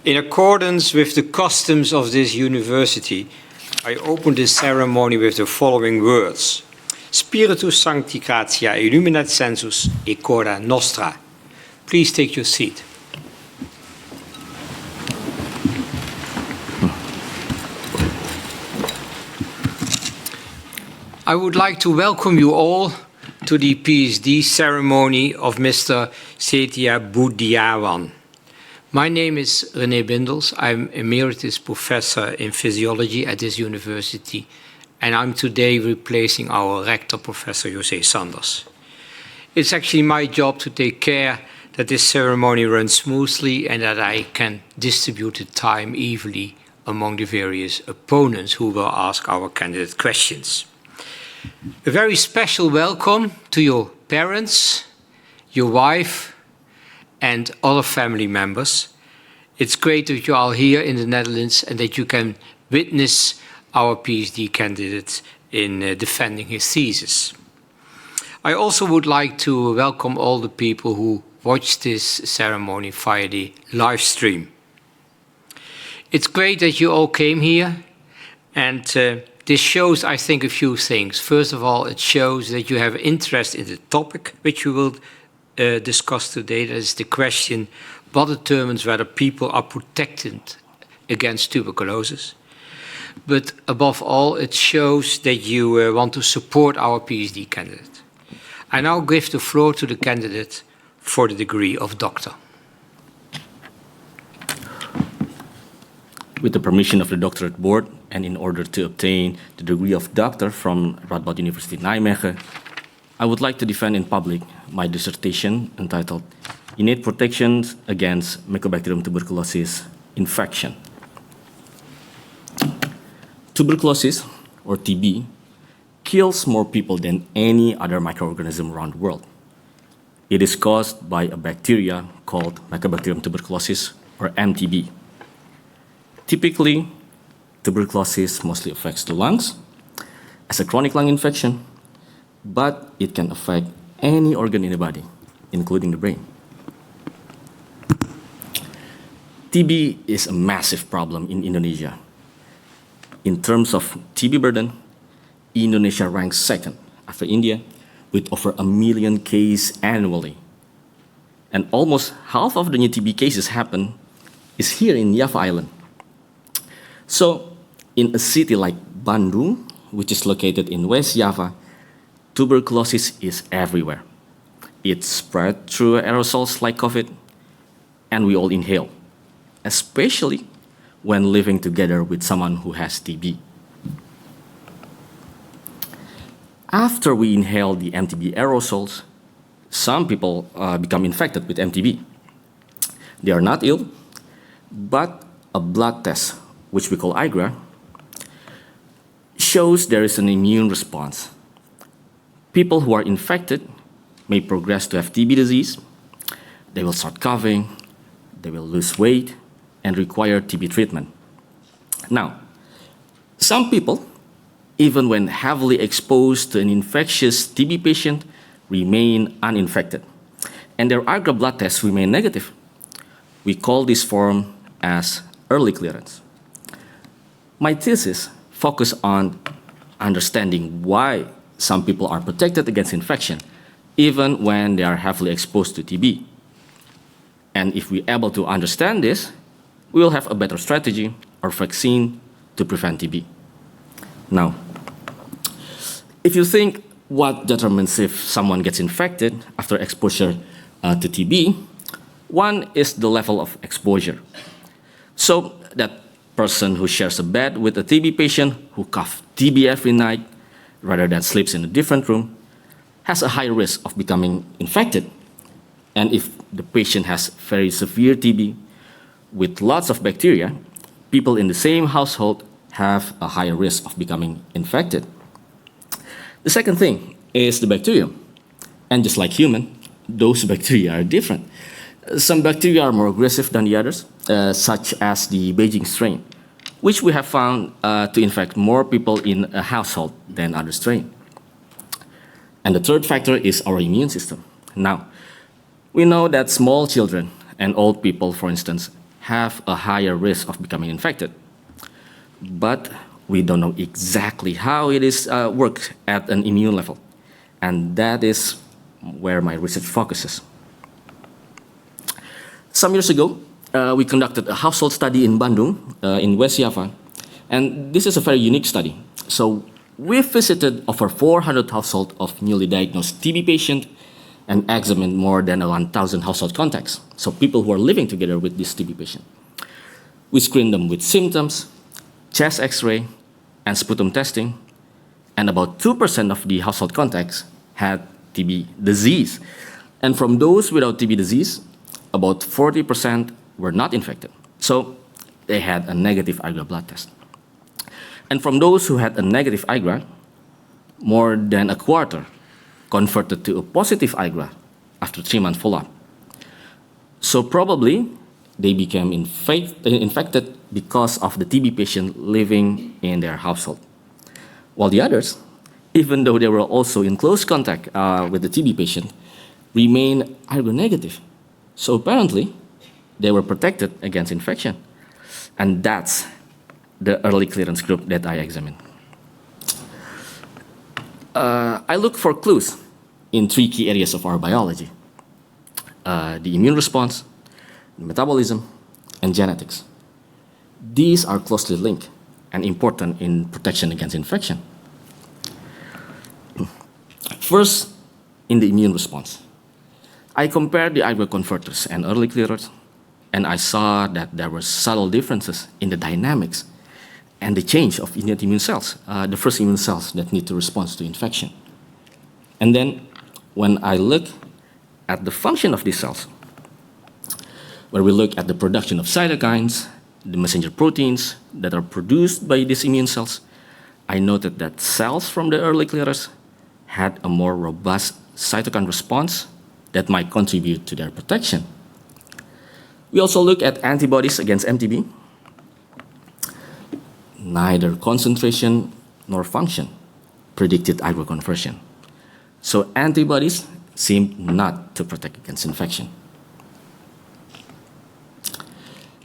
In accordance with the customs of this university, I open this ceremony with the following words. Spiritus Sancti Gratia illuminat sensus e cora nostra. Please take your seat. I would like to welcome you all to the PhD ceremony of Mr. Setiabudiawan. My name is René Bindels. I'm Emeritus Professor in Physiology at this university, and I'm today replacing our Rector, Professor José Sanders. It's actually my job to take care that this ceremony runs smoothly and that I can distribute the time evenly among the various opponents who will ask our candidate questions. A very special welcome to your parents, your wife, and other family members. It's great that you are here in the Netherlands and that you can witness our PhD candidate in defending his thesis. I also would like to welcome all the people who watch this ceremony via the live stream. It's great that you all came here, and This shows, I think, a few things. First of all, it shows that you have interest in the topic which we will discuss today. That is the question, what determines whether people are protected against tuberculosis? But above all, it shows that you want to support our PhD candidate. I now give the floor to the candidate for the degree of doctor. With the permission of the doctorate board, and in order to obtain the degree of doctor from Radboud University Nijmegen, I would like to defend in public my dissertation entitled Innate Protections Against Mycobacterium tuberculosis Infection. Tuberculosis, or TB, kills more people than any other microorganism around the world. It is caused by a bacteria called Mycobacterium tuberculosis, or MTB. Typically, tuberculosis mostly affects the lungs as a chronic lung infection, but it can affect any organ in the body, including the brain. TB is a massive problem in Indonesia. In terms of TB burden, Indonesia ranks second after India with over 1 million cases annually. And almost half of the new TB cases happen is here in Java Island. So, in a city like Bandung, which is located in West Java, tuberculosis is everywhere. It's spread through aerosols like COVID, and we all inhale, especially when living together with someone who has TB. After we inhale the MTB aerosols, some people become infected with MTB. They are not ill, but a blood test, which we call IGRA, shows there is an immune response. People who are infected may progress to have TB disease, they will start coughing, they will lose weight, and require TB treatment. Now, some people, even when heavily exposed to an infectious TB patient, remain uninfected, and their IGRA blood tests remain negative. We call this form as early clearance. My thesis focused on understanding why some people are protected against infection, even when they are heavily exposed to TB. And if we're able to understand this, we will have a better strategy or vaccine to prevent TB. Now, if you think what determines if someone gets infected after exposure to TB, one is the level of exposure. So that person who shares a bed with a TB patient who coughs TB every night rather than sleeps in a different room has a high risk of becoming infected. And if the patient has very severe TB with lots of bacteria, people in the same household have a higher risk of becoming infected. The second thing is the bacterium. And just like human, those bacteria are different. Some bacteria are more aggressive than the others, such as the Beijing strain, which we have found to infect more people in a household than other strains. And the third factor is our immune system. Now, we know that small children and old people, for instance, have a higher risk of becoming infected. But we don't know exactly how it is works at an immune level. And that is where my research focuses. Some years ago, we conducted a household study in Bandung, in West Java. And this is a very unique study. So we visited over 400 households of newly diagnosed TB patients and examined more than 1,000 household contacts, so people who are living together with this TB patient. We screened them with symptoms, chest x-ray, and sputum testing, and about 2% of the household contacts had TB disease. And from those without TB disease, about 40% were not infected, so they had a negative IGRA blood test. And from those who had a negative IGRA, more than a quarter converted to a positive IGRA after 3-month follow-up. So probably they became infected because of the TB patient living in their household. While the others, even though they were also in close contact with the TB patient, remained IGRA negative. So apparently, they were protected against infection. And that's the early clearance group that I examined. I look for clues in three key areas of our biology: the immune response, metabolism, and genetics. These are closely linked and important in protection against infection. First, in the immune response, I compared the IgG converters and early clearers, and I saw that there were subtle differences in the dynamics and the change of innate immune cells, the first immune cells that need to respond to infection. And then, when I look at the function of these cells, where we look at the production of cytokines, the messenger proteins that are produced by these immune cells, I noted that cells from the early clearers had a more robust cytokine response that might contribute to their protection. We also look at antibodies against MTB. Neither concentration nor function predicted IgG conversion. So antibodies seemed not to protect against infection.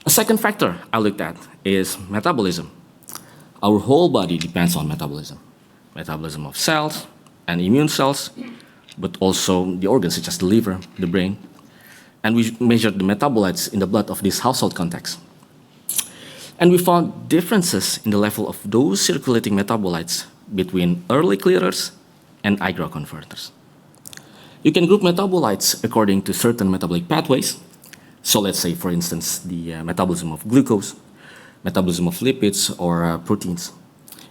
A second factor I looked at is metabolism. Our whole body depends on metabolism. Metabolism of cells and immune cells, but also the organs such as the liver, the brain. And we measured the metabolites in the blood of these household contacts. And we found differences in the level of those circulating metabolites between early clearers and IgG converters. You can group metabolites according to certain metabolic pathways. So let's say, for instance, the metabolism of glucose, metabolism of lipids or proteins.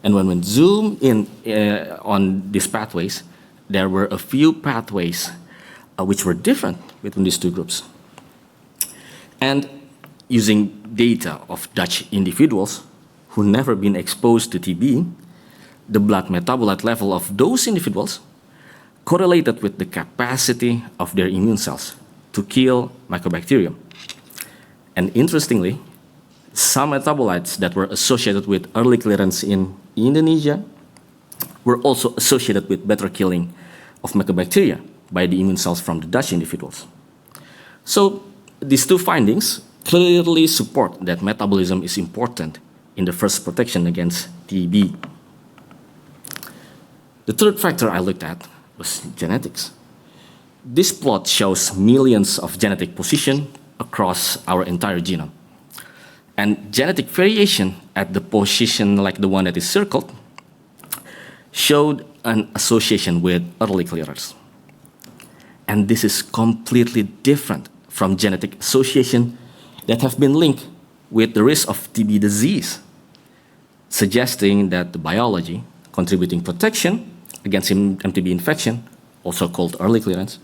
And when we zoom in on these pathways, there were a few pathways which were different between these two groups. And using data of Dutch individuals who never been exposed to TB, the blood metabolite level of those individuals correlated with the capacity of their immune cells to kill mycobacterium. And interestingly, some metabolites that were associated with early clearance in Indonesia were also associated with better killing of mycobacteria by the immune cells from the Dutch individuals. So these two findings clearly support that metabolism is important in the first protection against TB. The third factor I looked at was genetics. This plot shows millions of genetic positions across our entire genome. And genetic variation at the position like the one that is circled showed an association with early clearers. And this is completely different from genetic association that have been linked with the risk of TB disease, suggesting that the biology contributing protection against MTB infection, also called early clearance,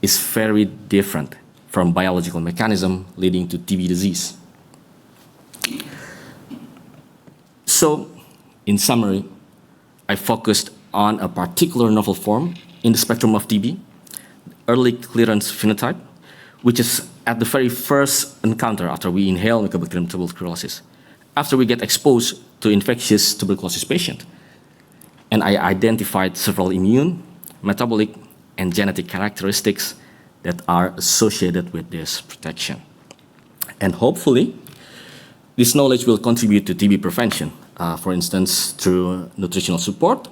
is very different from biological mechanism leading to TB disease. So, in summary, I focused on a particular novel form in the spectrum of TB, early clearance phenotype, which is at the very first encounter after we inhale Mycobacterium tuberculosis, after we get exposed to infectious tuberculosis patient. And I identified several immune, metabolic, and genetic characteristics that are associated with this protection. And hopefully, this knowledge will contribute to TB prevention, for instance, through nutritional support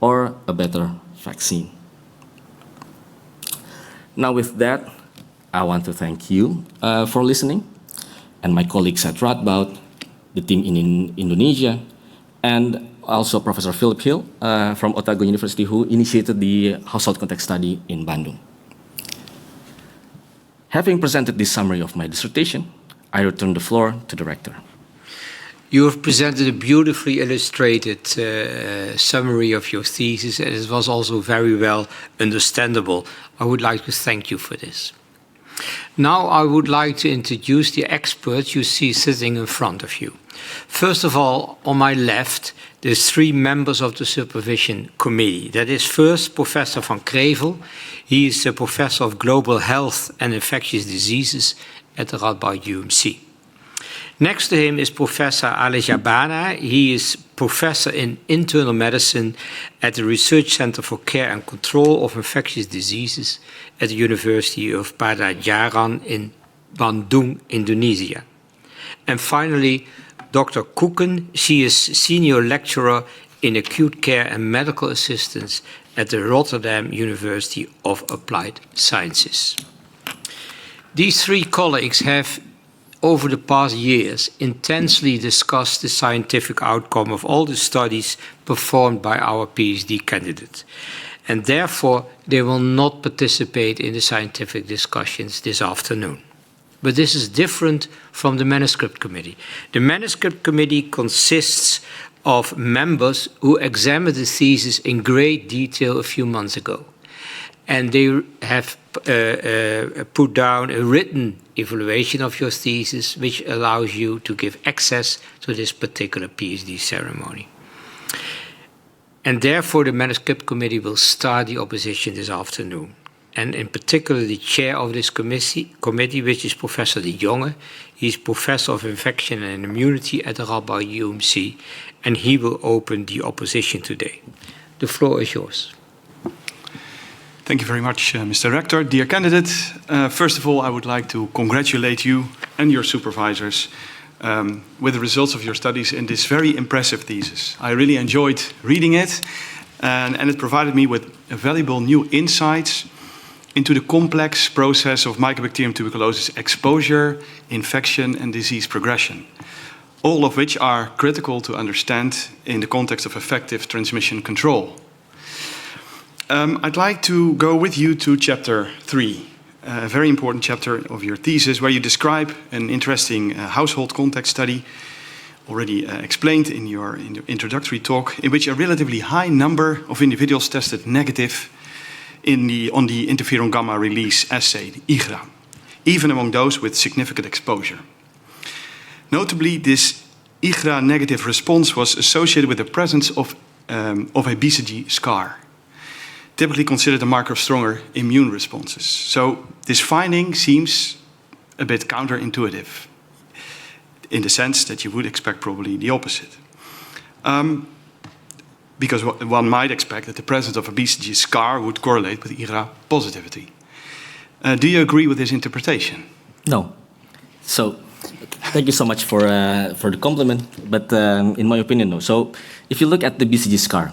or a better vaccine. Now with that, I want to thank you for listening, and my colleagues at Radboud, the team in Indonesia, and also Professor Philip Hill from Otago University, who initiated the household contact study in Bandung. Having presented this summary of my dissertation, I return the floor to the rector. You have presented a beautifully illustrated summary of your thesis, and it was also very well understandable. I would like to thank you for this. Now I would like to introduce the experts you see sitting in front of you. First of all, on my left, there's three members of the Supervision Committee. That is first Professor van Krevel. He is a Professor of Global Health and Infectious Diseases at the Radboud UMC. Next to him is Professor Ali Jabana. He is Professor in Internal Medicine at the Research Center for Care and Control of Infectious Diseases at the University of Padjadjaran in Bandung, Indonesia. And finally, Dr. Koeken. She is Senior Lecturer in acute care and medical assistance at the Rotterdam University of Applied Sciences. These three colleagues have, over the past years, intensely discussed the scientific outcome of all the studies performed by our PhD candidate, and therefore they will not participate in the scientific discussions this afternoon. But this is different from the manuscript committee. The manuscript committee consists of members who examined the thesis in great detail a few months ago. And they have put down a written evaluation of your thesis, which allows you to give access to this particular PhD ceremony. And therefore, the manuscript committee will start the opposition this afternoon. And in particular, the chair of this committee, which is Professor De Jonge. He's Professor of Infection and Immunity at the Radboud UMC, and he will open the opposition today. The floor is yours. Thank you very much, Mr. Rector. Dear candidate, first of all, I would like to congratulate you and your supervisors with the results of your studies in this very impressive thesis. I really enjoyed reading it, and it provided me with valuable new insights into the complex process of Mycobacterium tuberculosis exposure, infection, and disease progression, all of which are critical to understand in the context of effective transmission control. I'd like to go with you to chapter 3, a very important chapter of your thesis, where you describe an interesting household context study, already explained in your introductory talk, in which a relatively high number of individuals tested negative on the interferon gamma release assay, the IGRA, even among those with significant exposure. Notably, this IGRA negative response was associated with the presence of a BCG scar, typically considered a marker of stronger immune responses. So this finding seems a bit counterintuitive, in the sense that you would expect probably the opposite. Because one might expect that the presence of a BCG scar would correlate with IGRA positivity. Do you agree with this interpretation? No. So, thank you so much for the compliment, but in my opinion, no. So, if you look at the BCG scar,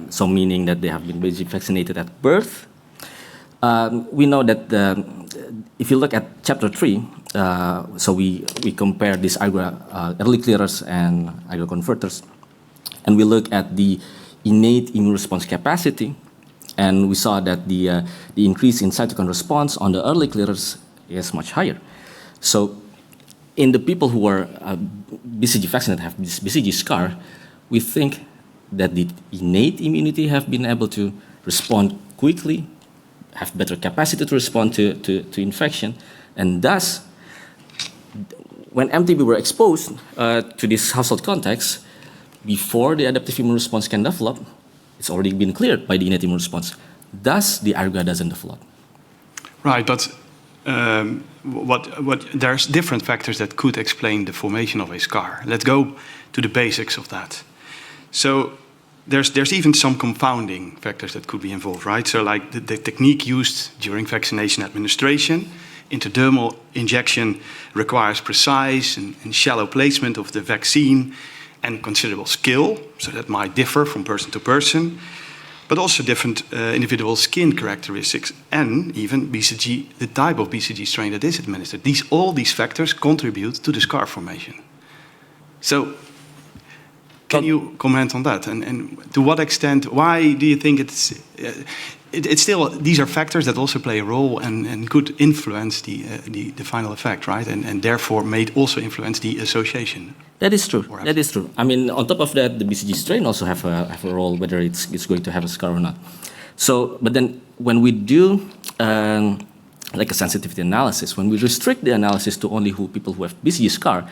so meaning that they have been BCG vaccinated at birth, we know that if you look at chapter 3, so we compare these IGRA early clearers and IGRA converters, and we look at the innate immune response capacity, and we saw that the increase in cytokine response on the early clearers is much higher. So in the people who are BCG vaccinated have this BCG scar, we think that the innate immunity have been able to respond quickly, have better capacity to respond to infection, and thus, when MTB were exposed to this household context, before the adaptive immune response can develop, it's already been cleared by the innate immune response. Thus, the IGRA doesn't develop. Right, but there's different factors that could explain the formation of a scar. Let's go to the basics of that. So there's even some confounding factors that could be involved, right? So like the technique used during vaccination administration, intradermal injection requires precise and shallow placement of the vaccine and considerable skill, so that might differ from person to person, but also different individual skin characteristics and even BCG, the type of BCG strain that is administered. All these factors contribute to the scar formation. So can you comment on that? And to what extent, why do you think it's still, these are factors that also play a role and could influence the final effect, right? And therefore may also influence the association. That is true. That is true. I mean, on top of that, the BCG strain also have a role, whether it's going to have a scar or not. So, but then when we do like a sensitivity analysis, when we restrict the analysis to only people who have BCG scar,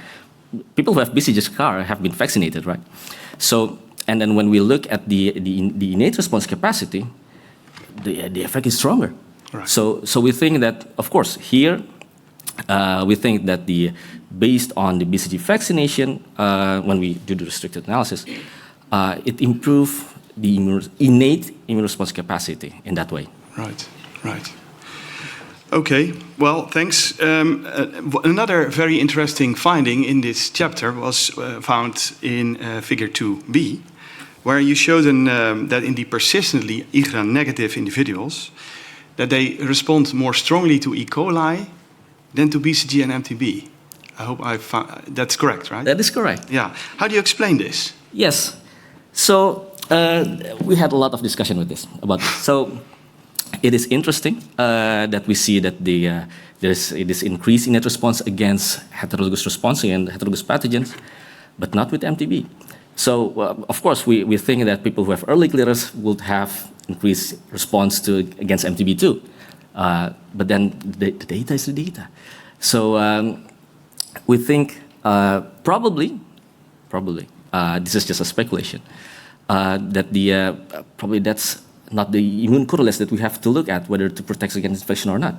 people who have BCG scar have been vaccinated, right? So, and then when we look at the innate response capacity, the effect is stronger. Right. So we think that, of course, here we think that based on the BCG vaccination, when we do the restricted analysis, it improves the innate immune response capacity in that way. Right, right. Okay, well, thanks. Another very interesting finding in this chapter was found in figure 2b, where you showed that in the persistently IgRA-negative individuals, that they respond more strongly to E. coli than to BCG and MTB. I hope that's correct, right? That is correct. Yeah. How do you explain this? Yes. So we had a lot of discussion with this about this. So it is interesting that we see that there's this increase in that response against heterologous response and heterologous pathogens, but not with MTB. So of course we think that people who have early clearance would have increased response against MTB too. But then the data is the data. So we think probably, this is just a speculation, that probably that's not the immune correlates that we have to look at whether to protect against infection or not.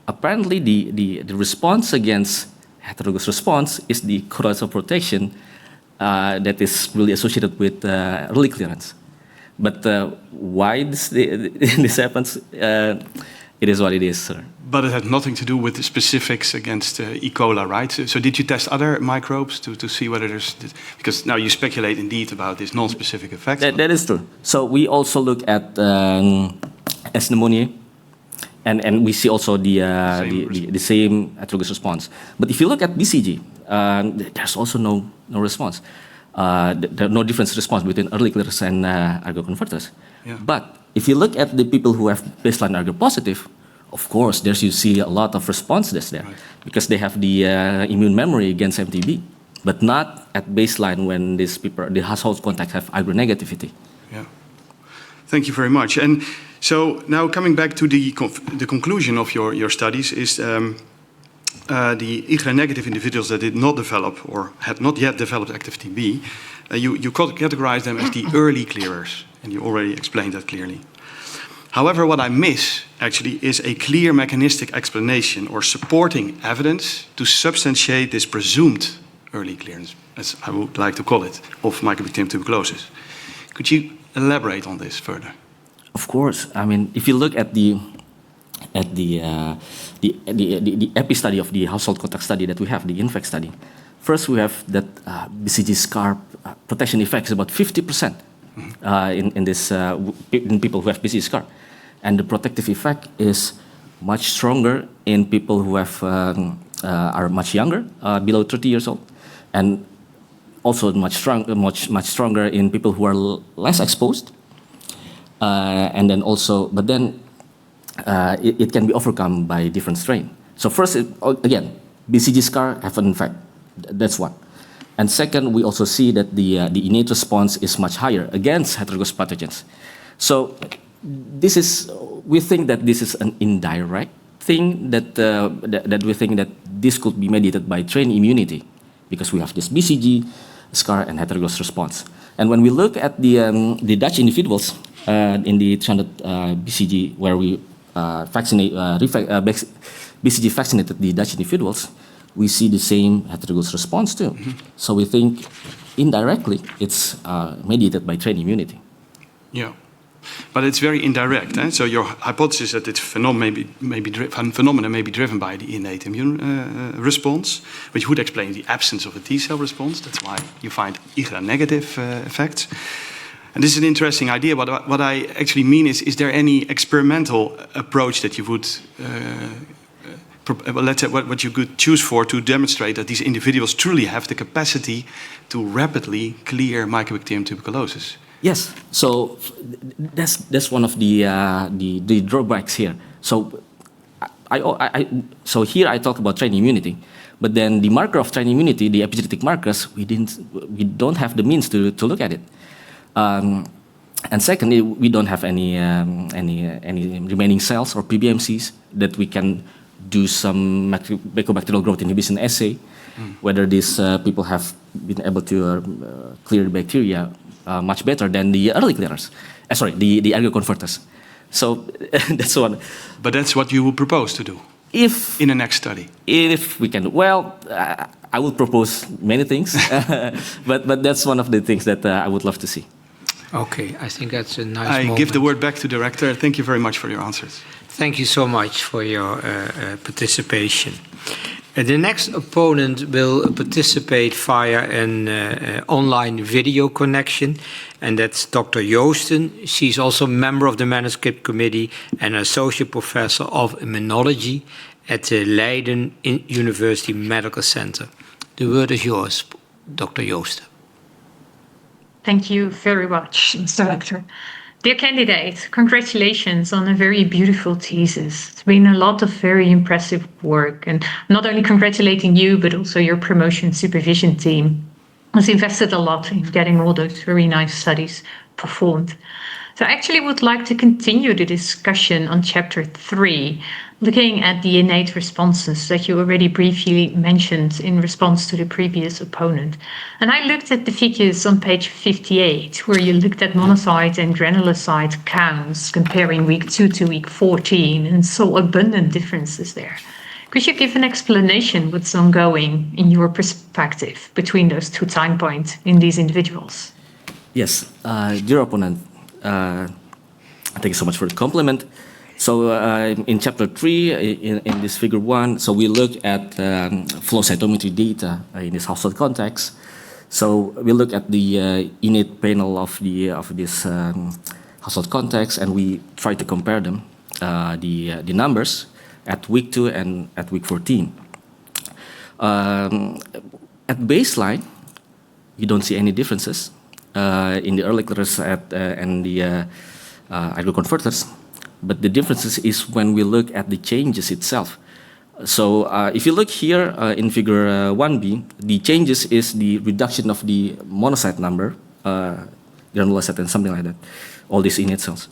Apparently the response against heterologous response is the correlates of protection that is really associated with early clearance. But why this happens, it is what it is, sir. But it had nothing to do with the specifics against E. coli, right? So did you test other microbes to see whether there's... Because now you speculate indeed about this non-specific effect. That is true. So we also look at S. pneumoniae, and we see also the same heterologous response. But if you look at BCG, there's also no response. There's no difference response between early clearance and ergo converters. Yeah. But if you look at the people who have baseline ergo positive, of course, you see a lot of responses there, right, because they have the immune memory against MTB, but not at baseline when these people, the household contacts, have ergo negativity. Yeah. Thank you very much. And so now coming back to the conclusion of your studies is the IgRA-negative individuals that did not develop or had not yet developed active TB, you categorize them as the early clearers, and you already explained that clearly. However, what I miss actually is a clear mechanistic explanation or supporting evidence to substantiate this presumed early clearance, as I would like to call it, of mycobacterium tuberculosis. Could you elaborate on this further? Of course. I mean, if you look at the EPI study of the household contact study that we have, the INFECT study, first we have that BCG scar protection effect is about 50%. In people who have BCG scar, and the protective effect is much stronger in people who have are much younger, below 30 years old, and also much stronger in people who are less exposed. And then also, but then it can be overcome by different strain. So first, again, BCG scar have an effect. That's one. And second, we also see that the innate response is much higher against heterologous pathogens. So we think that this is an indirect thing that we think that this could be mediated by trained immunity, because we have this BCG scar and heterologous response. And when we look at the Dutch individuals in the 300 BCG, where we BCG vaccinated the Dutch individuals, we see the same heterologous response too. Mm-hmm. So we think indirectly it's mediated by trained immunity. Yeah, but it's very indirect. Eh? So your hypothesis that this phenomena may be driven by the innate immune response, which would explain the absence of a T cell response. That's why you find IgRA-negative effects. And this is an interesting idea. What I actually mean is there any experimental approach that you would let's say what you could choose for to demonstrate that these individuals truly have the capacity to rapidly clear mycobacterium tuberculosis? Yes. So that's one of the drawbacks here. So so here I talk about trained immunity, but then the marker of trained immunity, the epigenetic markers, we don't have the means to look at it. And secondly, we don't have any remaining cells or PBMCs that we can do some mycobacterial growth inhibition assay, whether these people have been able to clear the bacteria much better than the early clearers. The ergo converters. So that's one. But that's what you would propose to do in the next study. If we can, well, I would propose many things, but that's one of the things that I would love to see. Okay, I think that's a nice moment. I give the word back to the director. Thank you very much for your answers. Thank you so much for your participation. The next opponent will participate via an online video connection, and that's Dr. Joosten. She's also a member of the manuscript committee and an associate professor of immunology at the Leiden University Medical Center. The word is yours, Dr. Joosten. Thank you very much, Mr. Lecter. Dear candidate, congratulations on a very beautiful thesis. It's been a lot of very impressive work, and not only congratulating you, but also your promotion supervision team has invested a lot in getting all those very nice studies performed. So I actually would like to continue the discussion on chapter 3, looking at the innate responses that you already briefly mentioned in response to the previous opponent. And I looked at the figures on page 58, where you looked at monocyte and granulocyte counts comparing week 2 to week 14 and saw abundant differences there. Could you give an explanation what's ongoing in your perspective between those 2 time points in these individuals? Yes, dear opponent, thank you so much for the compliment. So in chapter 3, in this figure 1, so we look at flow cytometry data in this household context. So we look at the innate panel of this household context, and we try to compare them, the numbers at week 2 and at week 14. At baseline, you don't see any differences in the early clearers and the converters. But the differences is when we look at the changes itself. So if you look here in figure 1b, the changes is the reduction of the monocyte number, granulocyte and something like that, all these innate cells.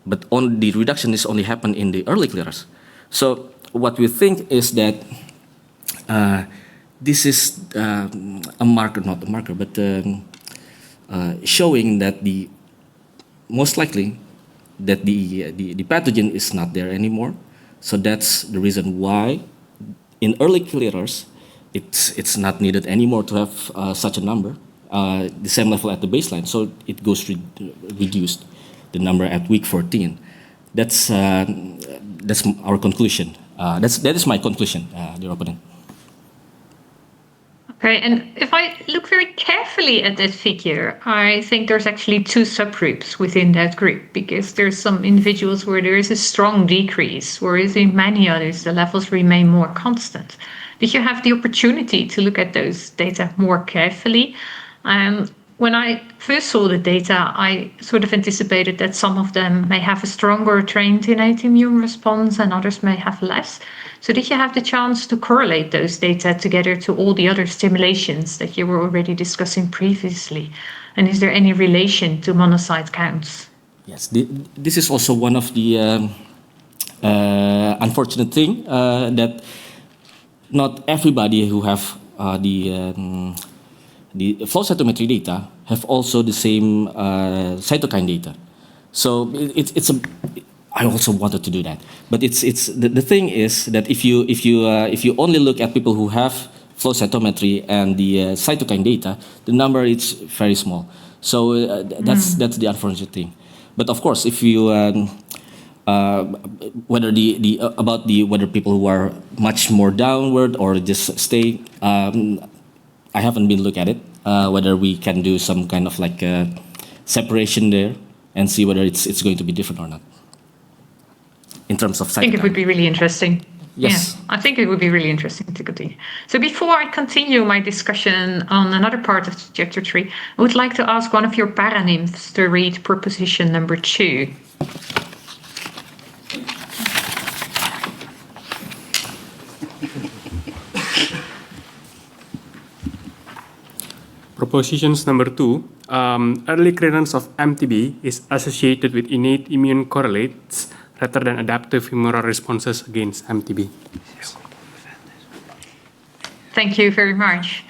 But the reduction is only happen in the early clearers. So what we think is that this is a marker, not a marker, but showing that most likely that the pathogen is not there anymore. So that's the reason why in early clearers, it's not needed anymore to have such a number, the same level at the baseline. So it goes reduced, the number at week 14. That's our conclusion. That is my conclusion, dear opponent. Okay, and if I look very carefully at that figure, I think there's actually 2 subgroups within that group, because there's some individuals where there is a strong decrease, whereas in many others the levels remain more constant. Did you have the opportunity to look at those data more carefully? When I first saw the data, I sort of anticipated that some of them may have a stronger trained innate immune response and others may have less. So did you have the chance to correlate those data together to all the other stimulations that you were already discussing previously? And is there any relation to monocyte counts? Yes, this is also one of the unfortunate thing that not everybody who have the flow cytometry data have also the same cytokine data. So I also wanted to do that, but the thing is that if you only look at people who have flow cytometry and the cytokine data, the number is very small. So that's the unfortunate thing. But of course, if you whether whether people who are much more downward or just stay, I haven't been look at it. Whether we can do some kind of like separation there and see whether it's going to be different or not. In terms of cytokine. I think it would be really interesting. Yes. Yeah, I think it would be really interesting to continue. So before I continue my discussion on another part of chapter 3, I would like to ask one of your paranymphs to read proposition number 2. Propositions number 2, early clearance of MTB is associated with innate immune correlates rather than adaptive humoral responses against MTB. Thank you very much.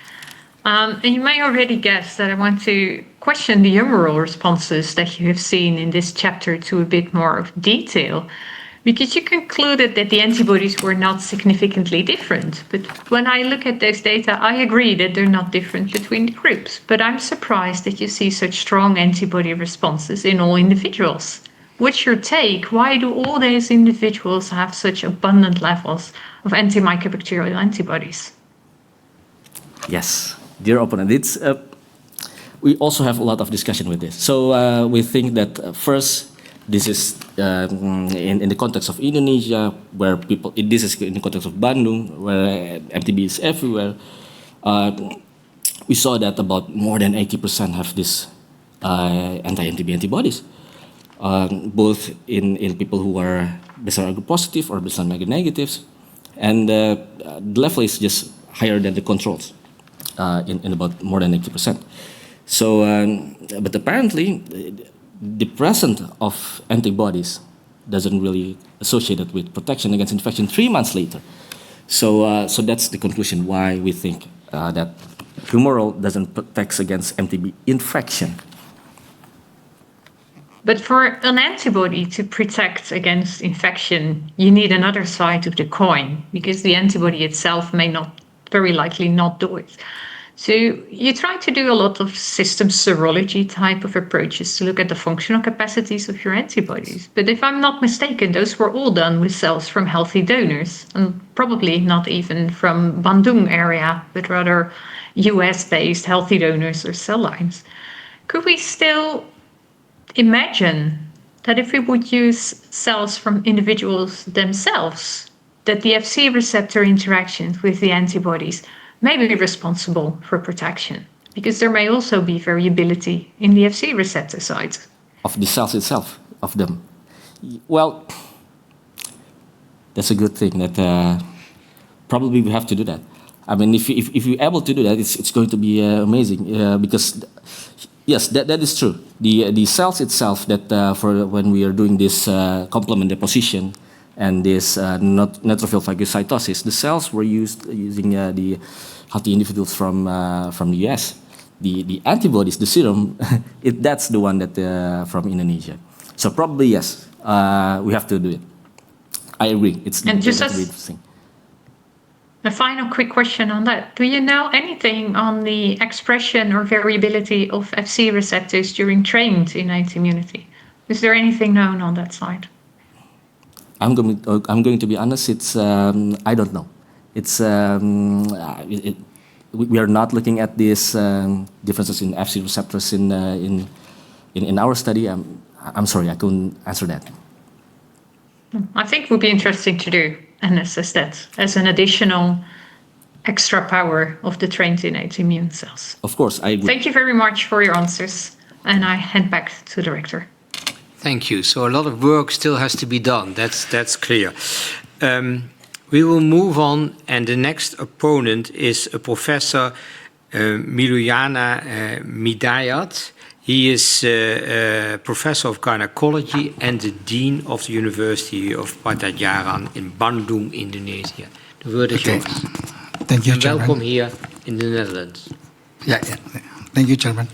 And you may already guess that I want to question the humoral responses that you have seen in this chapter to a bit more detail, because you concluded that the antibodies were not significantly different. But when I look at those data, I agree that they're not different between the groups. But I'm surprised that you see such strong antibody responses in all individuals. what's your take? Why do all these individuals have such abundant levels of antimicrobacterial antibodies? Yes, dear opponent, we also have a lot of discussion with this. So we think that first, this is in the context of Indonesia, where people, this is in the context of Bandung, where MTB is everywhere. We saw that about more than 80% have this anti-MTB antibodies, both in people who are Bacillus positive or Bacillus negatives, and the level is just higher than the controls, in about more than 80%. So, but apparently, the presence of antibodies doesn't really associate it with protection against infection 3 months later. So, so that's the conclusion why we think that humoral doesn't protect against MTB infection. But for an antibody to protect against infection, you need another side of the coin, because the antibody itself may not, very likely not do it. So you try to do a lot of system serology type of approaches to look at the functional capacities of your antibodies. But if I'm not mistaken, those were all done with cells from healthy donors, and probably not even from Bandung area, but rather US-based healthy donors or cell lines. Could we still imagine that if we would use cells from individuals themselves, that the Fc receptor interactions with the antibodies may be responsible for protection? Because there may also be variability in the Fc receptor side. Of the cells itself, of them. Well, that's a good thing that probably we have to do that. I mean, if you're able to do that, it's going to be amazing, because yes, that is true. The cells itself that for when we are doing this complement deposition and this neutrophil phagocytosis, the cells were using the healthy individuals from the US. The antibodies, the serum, that's the one that from Indonesia. So probably yes, we have to do it. I agree. It's interesting. A final quick question on that. Do you know anything on the expression or variability of Fc receptors during trained innate immunity? Is there anything known on that side? I'm going to be honest. It's I don't know. It's we are not looking at these differences in Fc receptors in our study. I'm sorry, I couldn't answer that. I think it would be interesting to do and assess that as an additional extra power of the trained innate immune cells. Of course, I agree. Thank you very much for your answers, and I hand back to the rector. Thank you. So a lot of work still has to be done. That's clear. We will move on, and the next opponent is a Professor Miluyana Midayat. He is a professor of gynecology and the dean of the University of Padjadjaran in Bandung, Indonesia. The word is yours. Thank you, and Chairman. welcome here in the Netherlands. Yeah. Thank you, Chairman.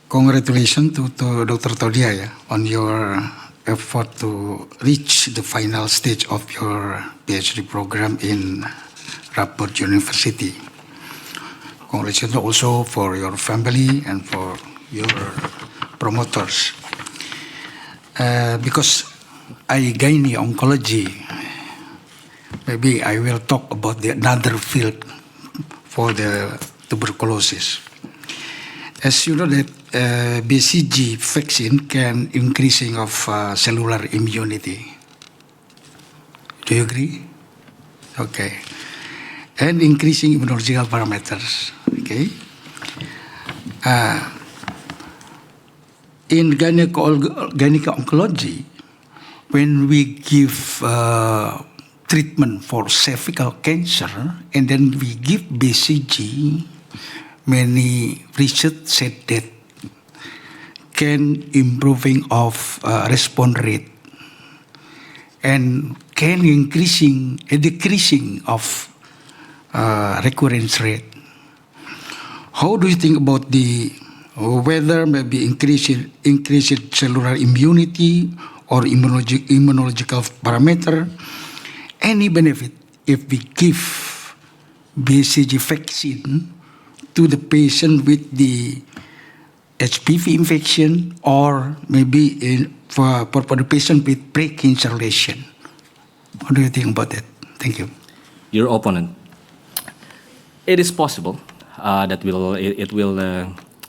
Congratulations to Dr. Todia on your effort to reach the final stage of your PhD program in Radboud University. Congratulations also for your family and for your promoters. Because I gynae oncology, maybe I will talk about another field for the tuberculosis. As you know that BCG vaccine can increasing of cellular immunity. Do you agree? Okay. And increasing immunological parameters. Okay. In gynecology, when we give treatment for cervical cancer and then we give BCG, many research said that can improving of response rate and can decreasing of recurrence rate. How do you think about whether maybe increasing cellular immunity or immunological parameter, any benefit if we give BCG vaccine to the patient with the HPV infection or maybe for the patient with pre-cancer lesion. What do you think about that? Thank you. Your opponent. It is possible that it will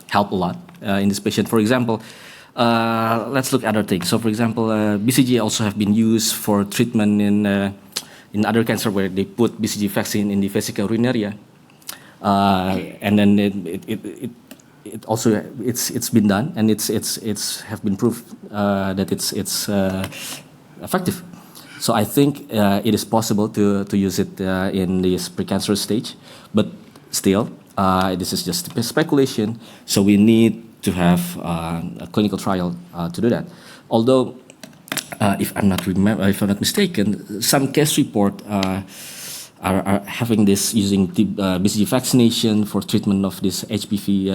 help a lot in this patient. For example, let's look at other things. So, for example, BCG also have been used for treatment in other cancer where they put BCG vaccine in the vesica urinaria, and then it also it's been done and it's have been proved that it's effective. So I think it is possible to use it in this precancerous stage, but still this is just speculation. So we need to have a clinical trial to do that. Although, if I'm not mistaken, some case report are having this using the BCG vaccination for treatment of this HPV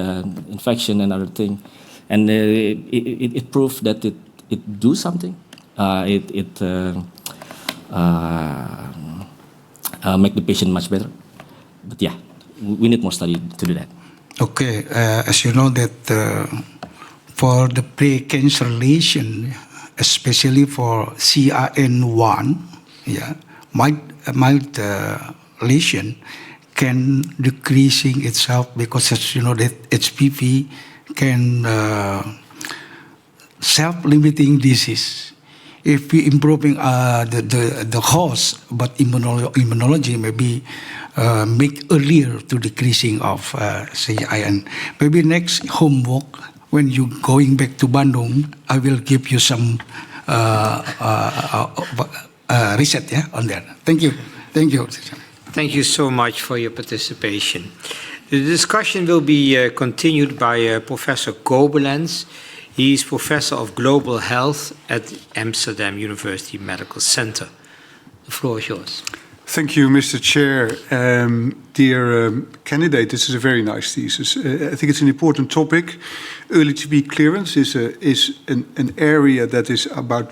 infection and other thing, and it proved that it do something. Make the patient much better. But yeah, we need more study to do that. Okay, as you know that for the pre-cancer lesion, especially for CIN1, yeah, mild lesion can decreasing itself because as you know that HPV can self-limiting disease. If we improving the host, but immunology maybe make earlier to decreasing of CIN. Maybe next homework when you going back to Bandung, I will give you some research on that. Thank you. Thank you. Thank you so much for your participation. The discussion will be continued by Professor Kobelens. He is Professor of Global Health at Amsterdam University Medical Center. The floor is yours. Thank you, Mr. Chair. Dear candidate, this is a very nice thesis. I think it's an important topic. Early TB clearance is an area that is about,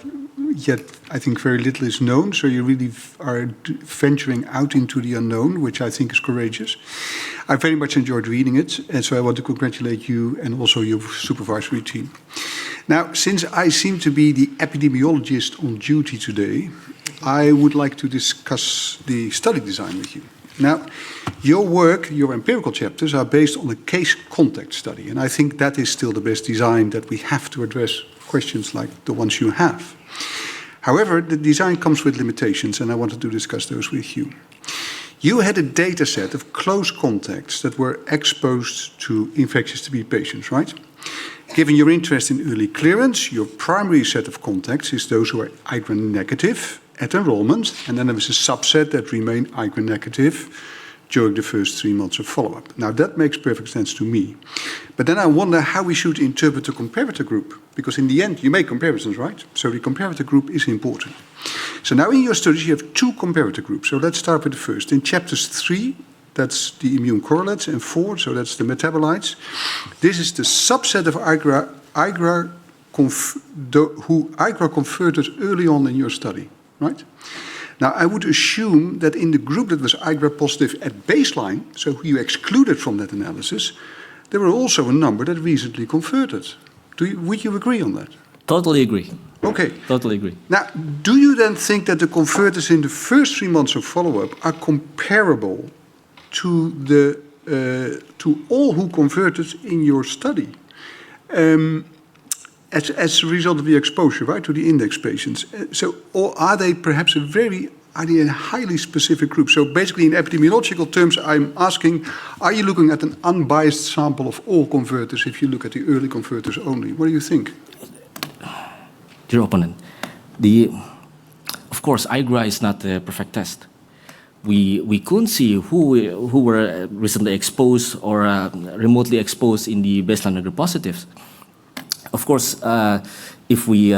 yet I think very little is known. So you really are venturing out into the unknown, which I think is courageous. I very much enjoyed reading it, and so I want to congratulate you and also your supervisory team. Now, since I seem to be the epidemiologist on duty today, I would like to discuss the study design with you. Now, your work, your empirical chapters are based on a case contact study, and I think that is still the best design that we have to address questions like the ones you have. However, the design comes with limitations, and I wanted to discuss those with you. You had a data set of close contacts that were exposed to infectious TB patients, right? Given your interest in early clearance, your primary set of contacts is those who are IGRA negative at enrollment, and then there was a subset that remained IGRA negative during the first 3 months of follow-up. Now, that makes perfect sense to me. But then I wonder how we should interpret the comparator group, because in the end, you make comparisons, right? So the comparator group is important. So now in your studies, you have 2 comparator groups. So let's start with the first. In chapters 3, that's the immune correlates, and 4, so that's the metabolites. This is the subset of who IGRA converted early on in your study, right? Now, I would assume that in the group that was IGRA positive at baseline, so who you excluded from that analysis, there were also a number that recently converted. Would you agree on that? Totally agree. Okay. Totally agree. Now, do you then think that the converters in the first 3 months of follow-up are comparable to all who converted in your study? As a result of the exposure, right, to the index patients. Or are they perhaps a highly specific group? So basically, in epidemiological terms, I'm asking, are you looking at an unbiased sample of all converters if you look at the early converters only? What do you think? Dear opponent, of course, IGRA is not a perfect test. We couldn't see who were recently exposed or remotely exposed in the baseline IGRA positives. Of course, if we,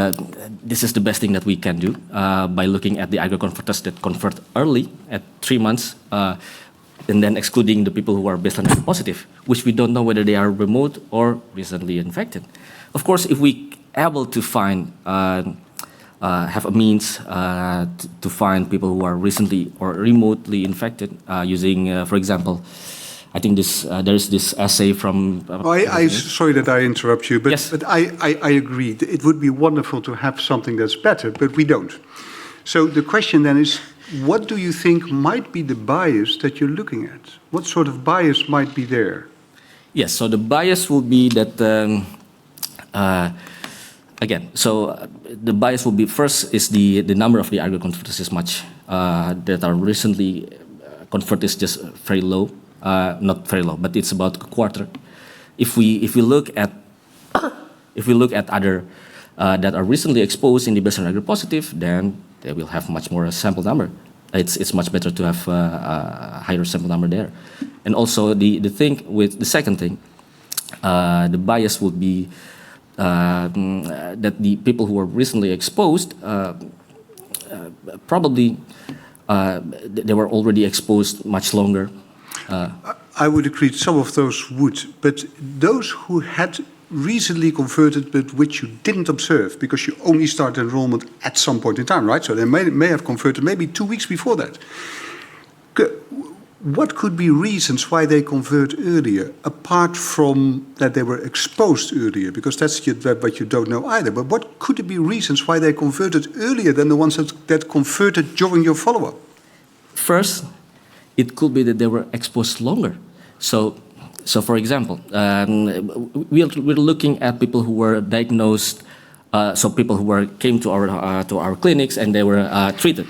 this is the best thing that we can do by looking at the IGRA converters that convert early at 3 months, and then excluding the people who are baseline IGRA positive, which we don't know whether they are remote or recently infected. Of course, if we able to find, have a means to find people who are recently or remotely infected using, for example, I think there is this essay from. Sorry that I interrupt you, but, Yes. but I agree. It would be wonderful to have something that's better, but we don't. So the question then is, what do you think might be the bias that you're looking at? What sort of bias might be there? Yes, so the bias will be that, the bias will be first is the number of the aggregate converters is much, that are recently converted is just very low, not very low, but it's about a quarter. If we look at other that are recently exposed in the baseline aggregate positive, then they will have much more sample number. It's much better to have a higher sample number there. And also the second thing, the bias would be that the people who were recently exposed probably they were already exposed much longer. I would agree some of those would, but those who had recently converted but which you didn't observe because you only started enrollment at some point in time, right? So they may have converted maybe 2 weeks before that. What could be reasons why they convert earlier, apart from that they were exposed earlier? Because that's what you don't know either. But what could be reasons why they converted earlier than the ones that converted during your follow-up? First, it could be that they were exposed longer. So for example, we're looking at people who were diagnosed, so people who came to our clinics and they were treated.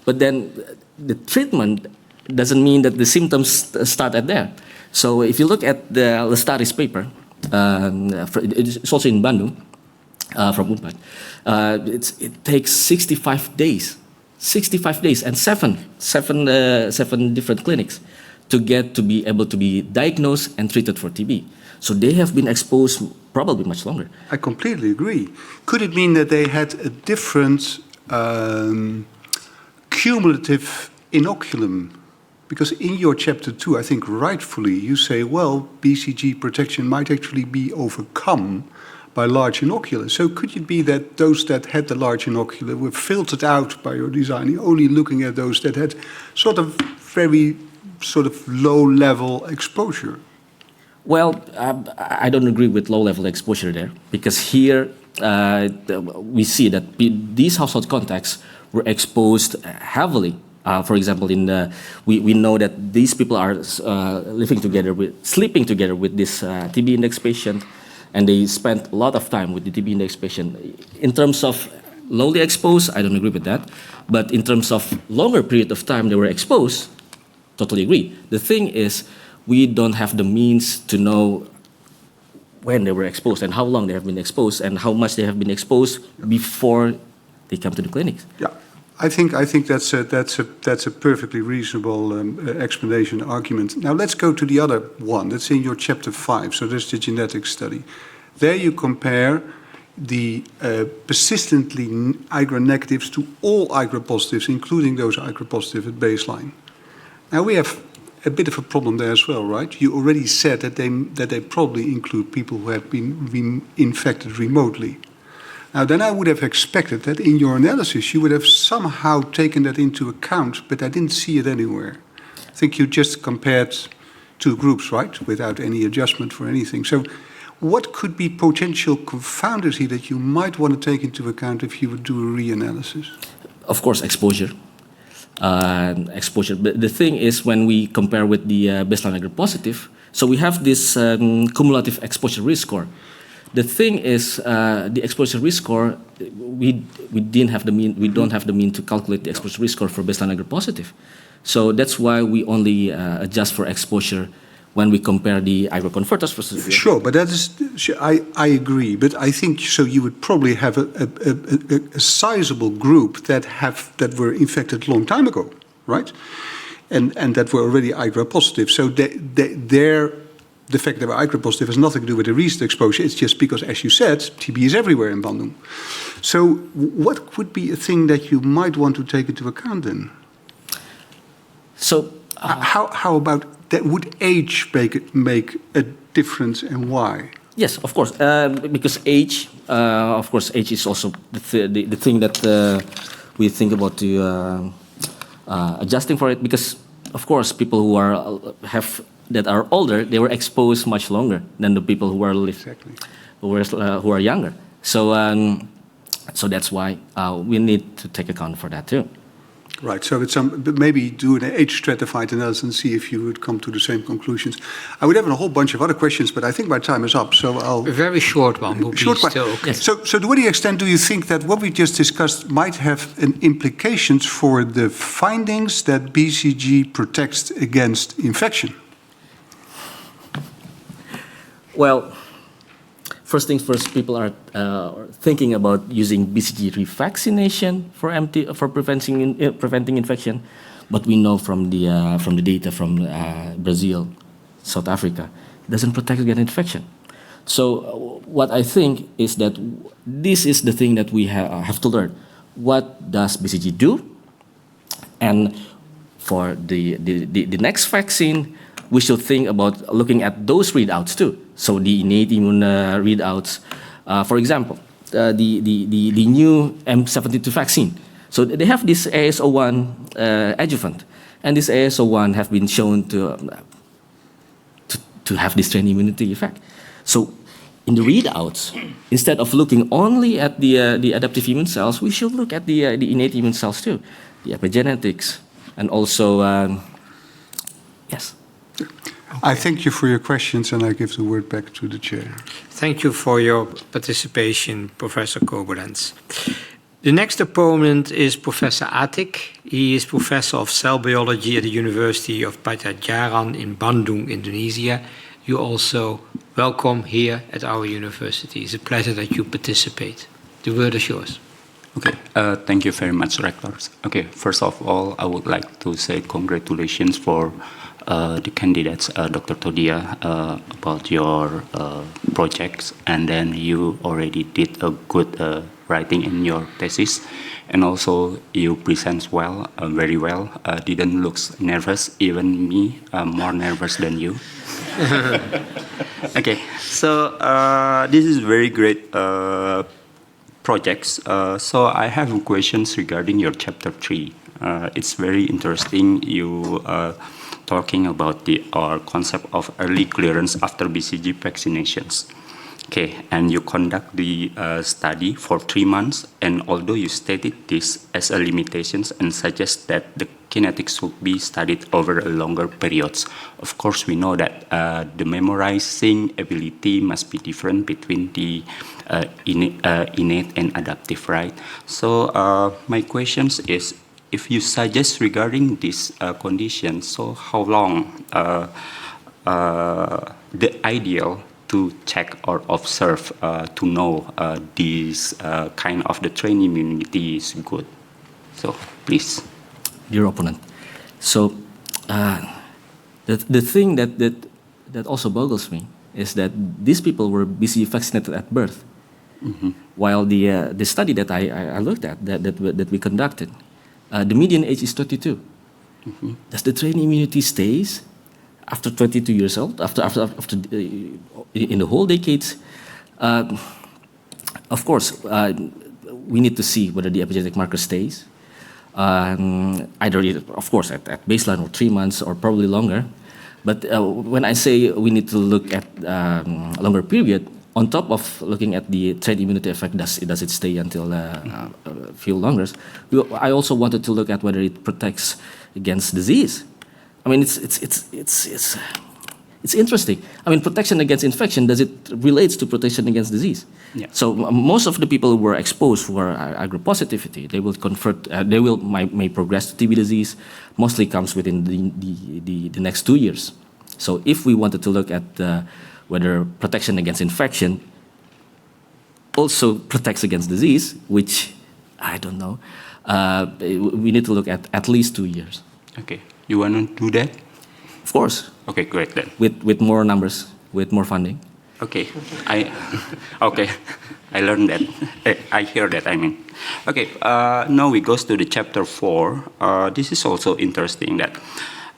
But then the treatment doesn't mean that the symptoms start at there. So if you look at the Lestaris paper, it's also in Bandung, from UNPAD, it takes 65 days, and seven different clinics to be able to be diagnosed and treated for TB. So they have been exposed probably much longer. I completely agree. Could it mean that they had a different cumulative inoculum? Because in your chapter 2, I think rightfully, you say, well, BCG protection might actually be overcome by large inoculum. So could it be that those that had the large inoculum were filtered out by your design, only looking at those that had very low-level exposure? Well, I don't agree with low-level exposure there, because here we see that these household contacts were exposed heavily. For example, we know that these people are sleeping together with this TB index patient, and they spent a lot of time with the TB index patient. In terms of lowly exposed, I don't agree with that. But in terms of longer period of time they were exposed, totally agree. The thing is, we don't have the means to know when they were exposed and how long they have been exposed and how much they have been exposed before they come to the clinics. Yeah. I think that's a perfectly reasonable explanation argument. Now let's go to the other one. That's in your chapter 5. So there's the genetic study. There you compare the persistently IGRA negatives to all IGRA positives, including those IGRA positive at baseline. Now we have a bit of a problem there as well, right? You already said that they probably include people who have been infected remotely. Now, then I would have expected that in your analysis you would have somehow taken that into account, but I didn't see it anywhere. I think you just compared two groups, right, without any adjustment for anything. So what could be potential confounders here that you might want to take into account if you would do a reanalysis? Of course, exposure. But the thing is, when we compare with the baseline aggregate positive, so we have this cumulative exposure risk score. The thing is, the exposure risk score, we don't have the mean to calculate the exposure risk score for baseline aggregate positive. So that's why we only adjust for exposure when we compare the IGRA converters versus. Sure, but that is, I agree. But I think so. You would probably have a sizable group that were infected a long time ago, right? And that were already IGRA positive. So the fact that they were IGRA positive has nothing to do with the recent exposure. It's just because, as you said, TB is everywhere in Bandung. So what would be a thing that you might want to take into account then? So how about that? Would age make a difference, and why? Yes, of course, because age is also the thing that we think about to adjusting for it. Because of course, people who have that are older, they were exposed much longer than the people who are Exactly. who are younger. So that's why we need to take account for that too. Right. So it's but maybe do an age stratified analysis and see if you would come to the same conclusions. I would have a whole bunch of other questions, but I think my time is up. So I'll A very short one would short be one. still okay. Yes. So to what extent do you think that what we just discussed might have an implications for the findings that BCG protects against infection? Well, first things first, people are thinking about using BCG revaccination for preventing infection, but we know from the data from Brazil, South Africa, it doesn't protect against infection. So what I think is that this is the thing that we have to learn. What does BCG do? And for the next vaccine, we should think about looking at those readouts too. So the innate immune readouts, for example, the new M72 vaccine. So they have this AS01 adjuvant, and this AS01 have been shown to have this strain immunity effect. So in the readouts, instead of looking only at the adaptive immune cells, we should look at the innate immune cells too, the epigenetics, and also yes. I thank you for your questions, and I give the word back to the chair. Thank you for your participation, Professor Koblenz. The next opponent is Professor Atik. He is Professor of Cell Biology at the University of Padjadjaran in Bandung, Indonesia. You also welcome here at our university. It's a pleasure that you participate. The word is yours. Okay, thank you very much, rectors. Okay, first of all, I would like to say congratulations for the candidates, Dr. Todia, about your projects, and then you already did a good writing in your thesis, and also you present well, very well. Didn't look nervous, even me, more nervous than you. Okay, so this is very great projects. So I have questions regarding your chapter 3. It's very interesting. You talking about the concept of early clearance after BCG vaccinations. Okay, and you conduct the study for 3 months, and although you stated this as a limitations and suggest that the kinetics should be studied over a longer periods, of course we know that the memorizing ability must be different between the innate and adaptive, right? So my questions is, if you suggest regarding this condition, so how long the ideal to check or observe to know this kind of the trained immunity is good? So please. Dear opponent. So the thing that also boggles me is that these people were BCG vaccinated at birth, while the study that I looked at that we conducted, the median age is 22. Does the trained immunity stays after 22 years old? After in the whole decades? Of course, we need to see whether the epigenetic marker stays. Either, of course, at baseline or 3 months or probably longer. But when I say we need to look at a longer period, on top of looking at the trained immunity effect, does it stay until a few longer? I also wanted to look at whether it protects against disease. I mean, it's interesting. I mean, protection against infection, does it relates to protection against disease? Yeah. So most of the people who were exposed for agropositivity, they will convert, may progress to TB disease. Mostly comes within the next 2 years. So if we wanted to look at whether protection against infection also protects against disease, which I don't know, we need to look at least 2 years. Okay, you want to do that? Of course. Okay, great then. With more numbers, with more funding. Okay, okay, I learned that. I hear that, I mean. Okay, now we goes to the chapter 4. This is also interesting that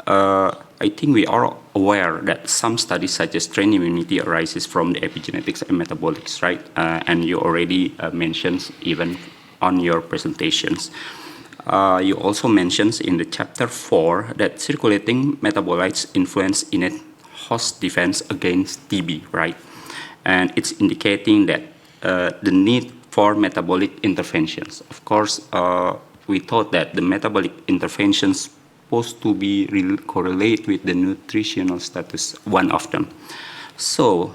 I think we are aware that some studies suggest trained immunity arises from the epigenetics and metabolics, right? And you already mentioned even on your presentations. You also mentioned in the chapter 4 that circulating metabolites influence innate host defense against TB, right? And it's indicating that the need for metabolic interventions. Of course, we thought that the metabolic interventions supposed to be correlate with the nutritional status, one of them. So,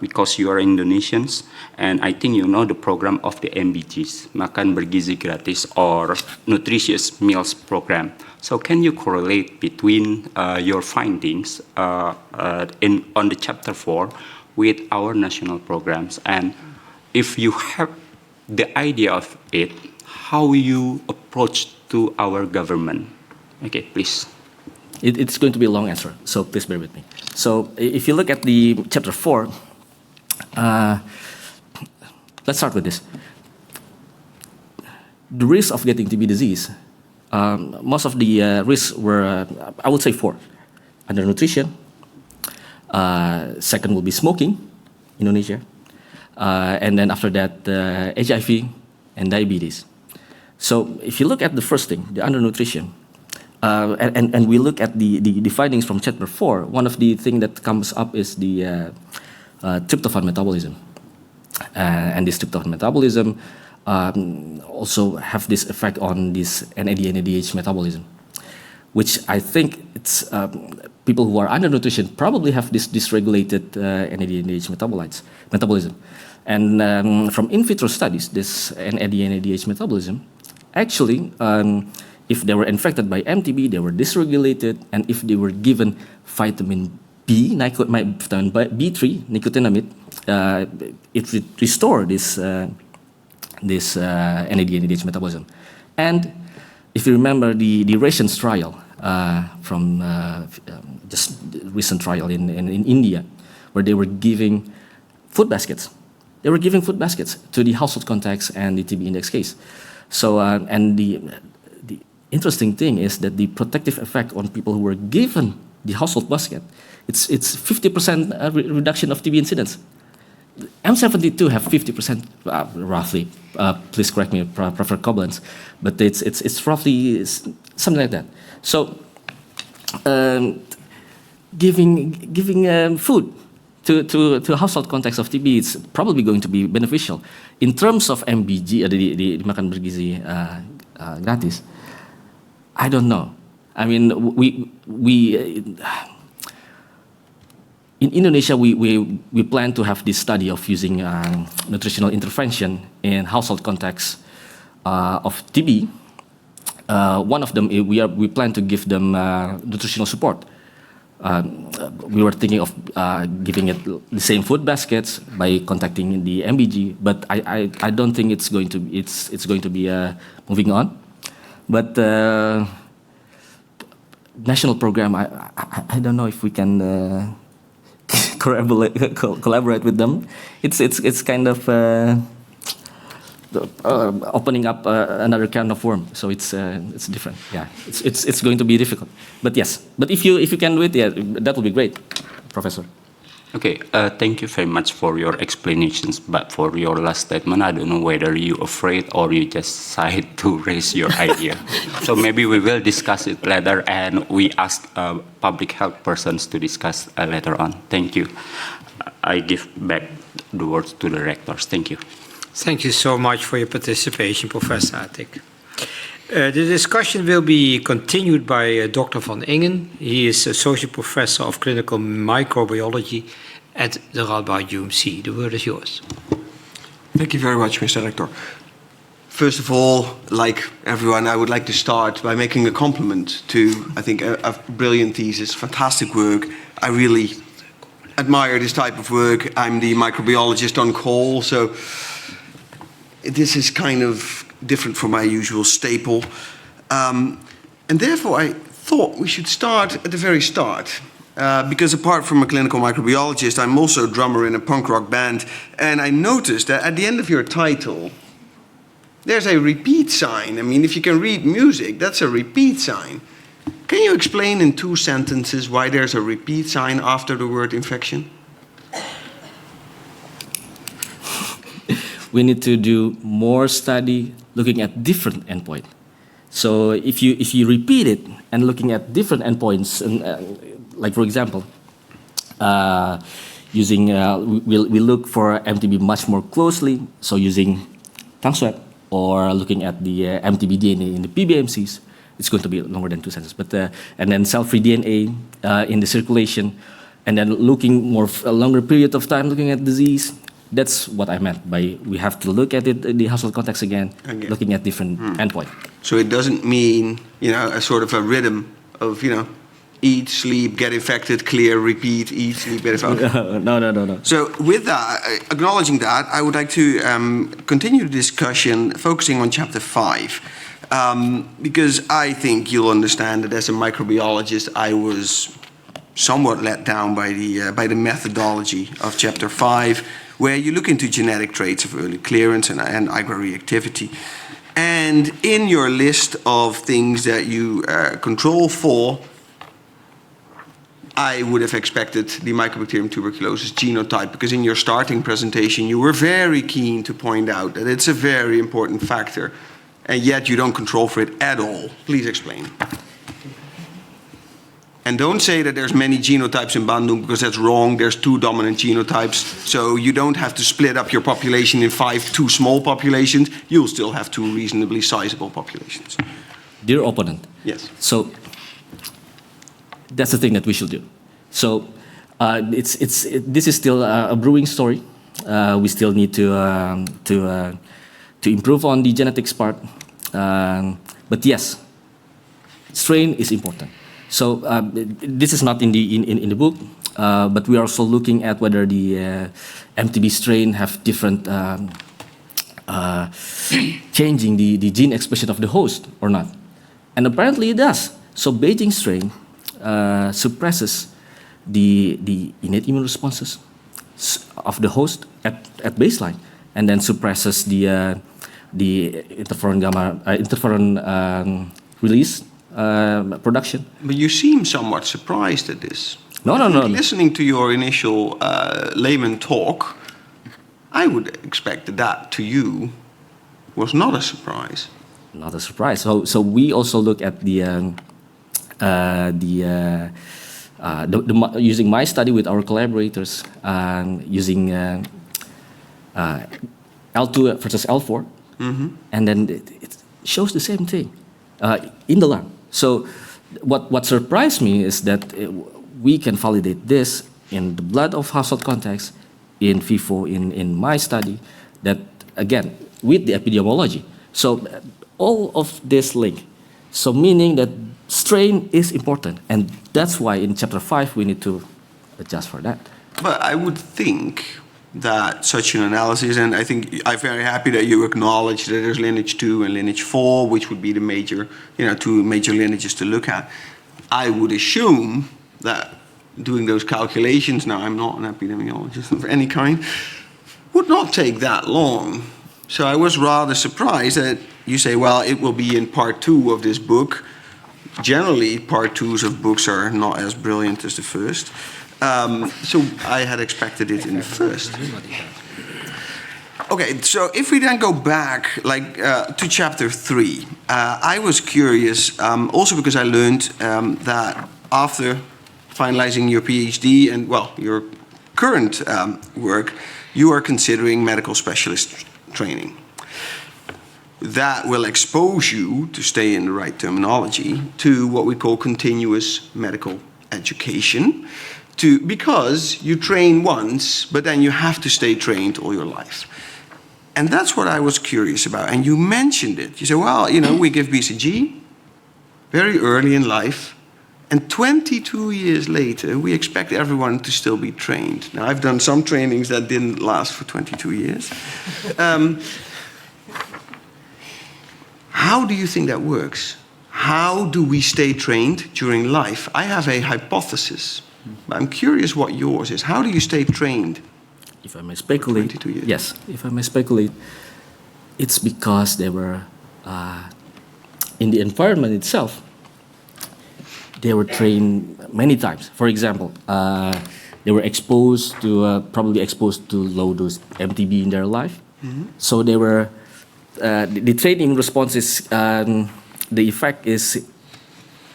because you are Indonesians, and I think you know the program of the MBGs, Makan Bergizi Gratis or Nutritious Meals Program. So can you correlate between your findings on the chapter 4 with our national programs? And if you have the idea of it, how you approach to our government? Okay, please. It's going to be a long answer, so please bear with me. So if you look at the chapter 4, let's start with this. The risk of getting TB disease, most of the risks were, I would say 4. Undernutrition, second will be smoking, Indonesia, and then after that, HIV and diabetes. So if you look at the first thing, the undernutrition, and we look at the findings from chapter 4, one of the things that comes up is the tryptophan metabolism. And this tryptophan metabolism also have this effect on this NAD/NADH metabolism, which I think it's people who are undernutrition probably have this dysregulated NAD/NADH metabolism. And from in vitro studies, this NAD/NADH metabolism, actually, if they were infected by MTB, they were dysregulated, and if they were given vitamin vitamin B3, nicotinamide, it would restore this NAD/NADH metabolism. And if you remember the rations trial from just recent trial in India, where they were giving food baskets. They were giving food baskets to the household contacts and the TB index case. So, and the interesting thing is that the protective effect on people who were given the household basket, it's 50% reduction of TB incidence. M72 have 50% roughly. Please correct me, Professor Koblenz, but it's roughly something like that. So, giving food to household contacts of TB is probably going to be beneficial. In terms of MBG, the Makan Bergizi Gratis, I don't know. I mean, in Indonesia, we plan to have this study of using nutritional intervention in household contacts of TB. One of them, we plan to give them nutritional support. We were thinking of giving it the same food baskets by contacting the MBG, but I don't think it's going to be moving on. But national program, I don't know if we can collaborate with them. It's kind of opening up another can of worm. So it's different. Yeah, it's going to be difficult. But yes, but if you can do it, yeah, that would be great, Professor. Okay, thank you very much for your explanations. But for your last statement, I don't know whether you're afraid or you just decided to raise your idea. So maybe we will discuss it later, and we ask public health persons to discuss later on. Thank you. I give back the words to the rectors. Thank you. Thank you so much for your participation, Professor Attic. The discussion will be continued by Dr. van Ingen. He is Associate Professor of Clinical Microbiology at the Radboud UMC. The word is yours. Thank you very much, Mr. Rector. First of all, like everyone, I would like to start by making a compliment to, I think, a brilliant thesis, fantastic work. I really admire this type of work. I'm the microbiologist on call, so this is kind of different from my usual staple. And therefore, I thought we should start at the very start. Because apart from a clinical microbiologist, I'm also a drummer in a punk rock band. And I noticed that at the end of your title, there's a repeat sign. I mean, if you can read music, that's a repeat sign. Can you explain in 2 sentences why there's a repeat sign after the word infection? We need to do more study looking at different endpoints. So if you repeat it and looking at different endpoints, and like for example, using we look for MTB much more closely, so using tongue swab or looking at the MTB DNA in the PBMCs. It's going to be longer than 2 cents, but and then cell-free DNA in the circulation, and then looking a longer period of time looking at disease. That's what I meant by we have to look at it in the household context again, looking at different endpoint. So it doesn't mean, a sort of a rhythm of, eat, sleep, get infected, clear, repeat, eat, sleep, get infected. No. So with that, acknowledging that, I would like to continue the discussion focusing on chapter 5. Because I think you'll understand that as a microbiologist, I was somewhat let down by the methodology of chapter 5, where you look into genetic traits of early clearance and hyperreactivity. And in your list of things that you control for, I would have expected the Mycobacterium tuberculosis genotype, because in your starting presentation, you were very keen to point out that it's a very important factor, and yet you don't control for it at all. Please explain. And don't say that there's many genotypes in Bandung, because that's wrong. There's 2 dominant genotypes. So you don't have to split up your population in 5 too small populations. You'll still have 2 reasonably sizable populations. Dear opponent. Yes. So that's the thing that we should do. So this is still a brewing story. We still need to improve on the genetics part. But yes, strain is important. So this is not in the book, but we are also looking at whether the MTB strain have different changing the gene expression of the host or not, and apparently it does. So Beijing strain suppresses the innate immune responses of the host at baseline, and then suppresses the interferon release production. But you seem somewhat surprised at this. No. Listening to your initial layman talk, I would expect that to you was not a surprise. Not a surprise. So we also look at using my study with our collaborators, using L2 versus L4, and then it shows the same thing in the lung. So what surprised me is that we can validate this in the blood of household contacts, in FIFO, in my study, that again, with the epidemiology. So all of this link. So meaning that strain is important, and that's why in chapter 5 we need to adjust for that. But I would think that such an analysis, and I think I'm very happy that you acknowledge that there's lineage 2 and lineage 4, which would be the major, 2 major lineages to look at. I would assume that doing those calculations, now I'm not an epidemiologist of any kind, would not take that long. So I was rather surprised that you say, well, it will be in part 2 of this book. Generally, part 2s of books are not as brilliant as the first. So I had expected it in the first. Okay, so if we then go back to chapter 3, I was curious, also because I learned that after finalizing your PhD and, well, your current work, you are considering medical specialist training. That will expose you, to stay in the right terminology, to what we call continuous medical education, because you train once, but then you have to stay trained all your life. And that's what I was curious about. And you mentioned it. You said, well, we give BCG very early in life, and 22 years later, we expect everyone to still be trained. Now, I've done some trainings that didn't last for 22 years. How do you think that works? How do we stay trained during life? I have a hypothesis. I'm curious what yours is. How do you stay trained? If I may speculate, 22 years? Yes, if I may speculate, it's because they were, in the environment itself, they were trained many times. For example, they were probably exposed to low dose MTB in their life. So they were, the training response is, the effect is,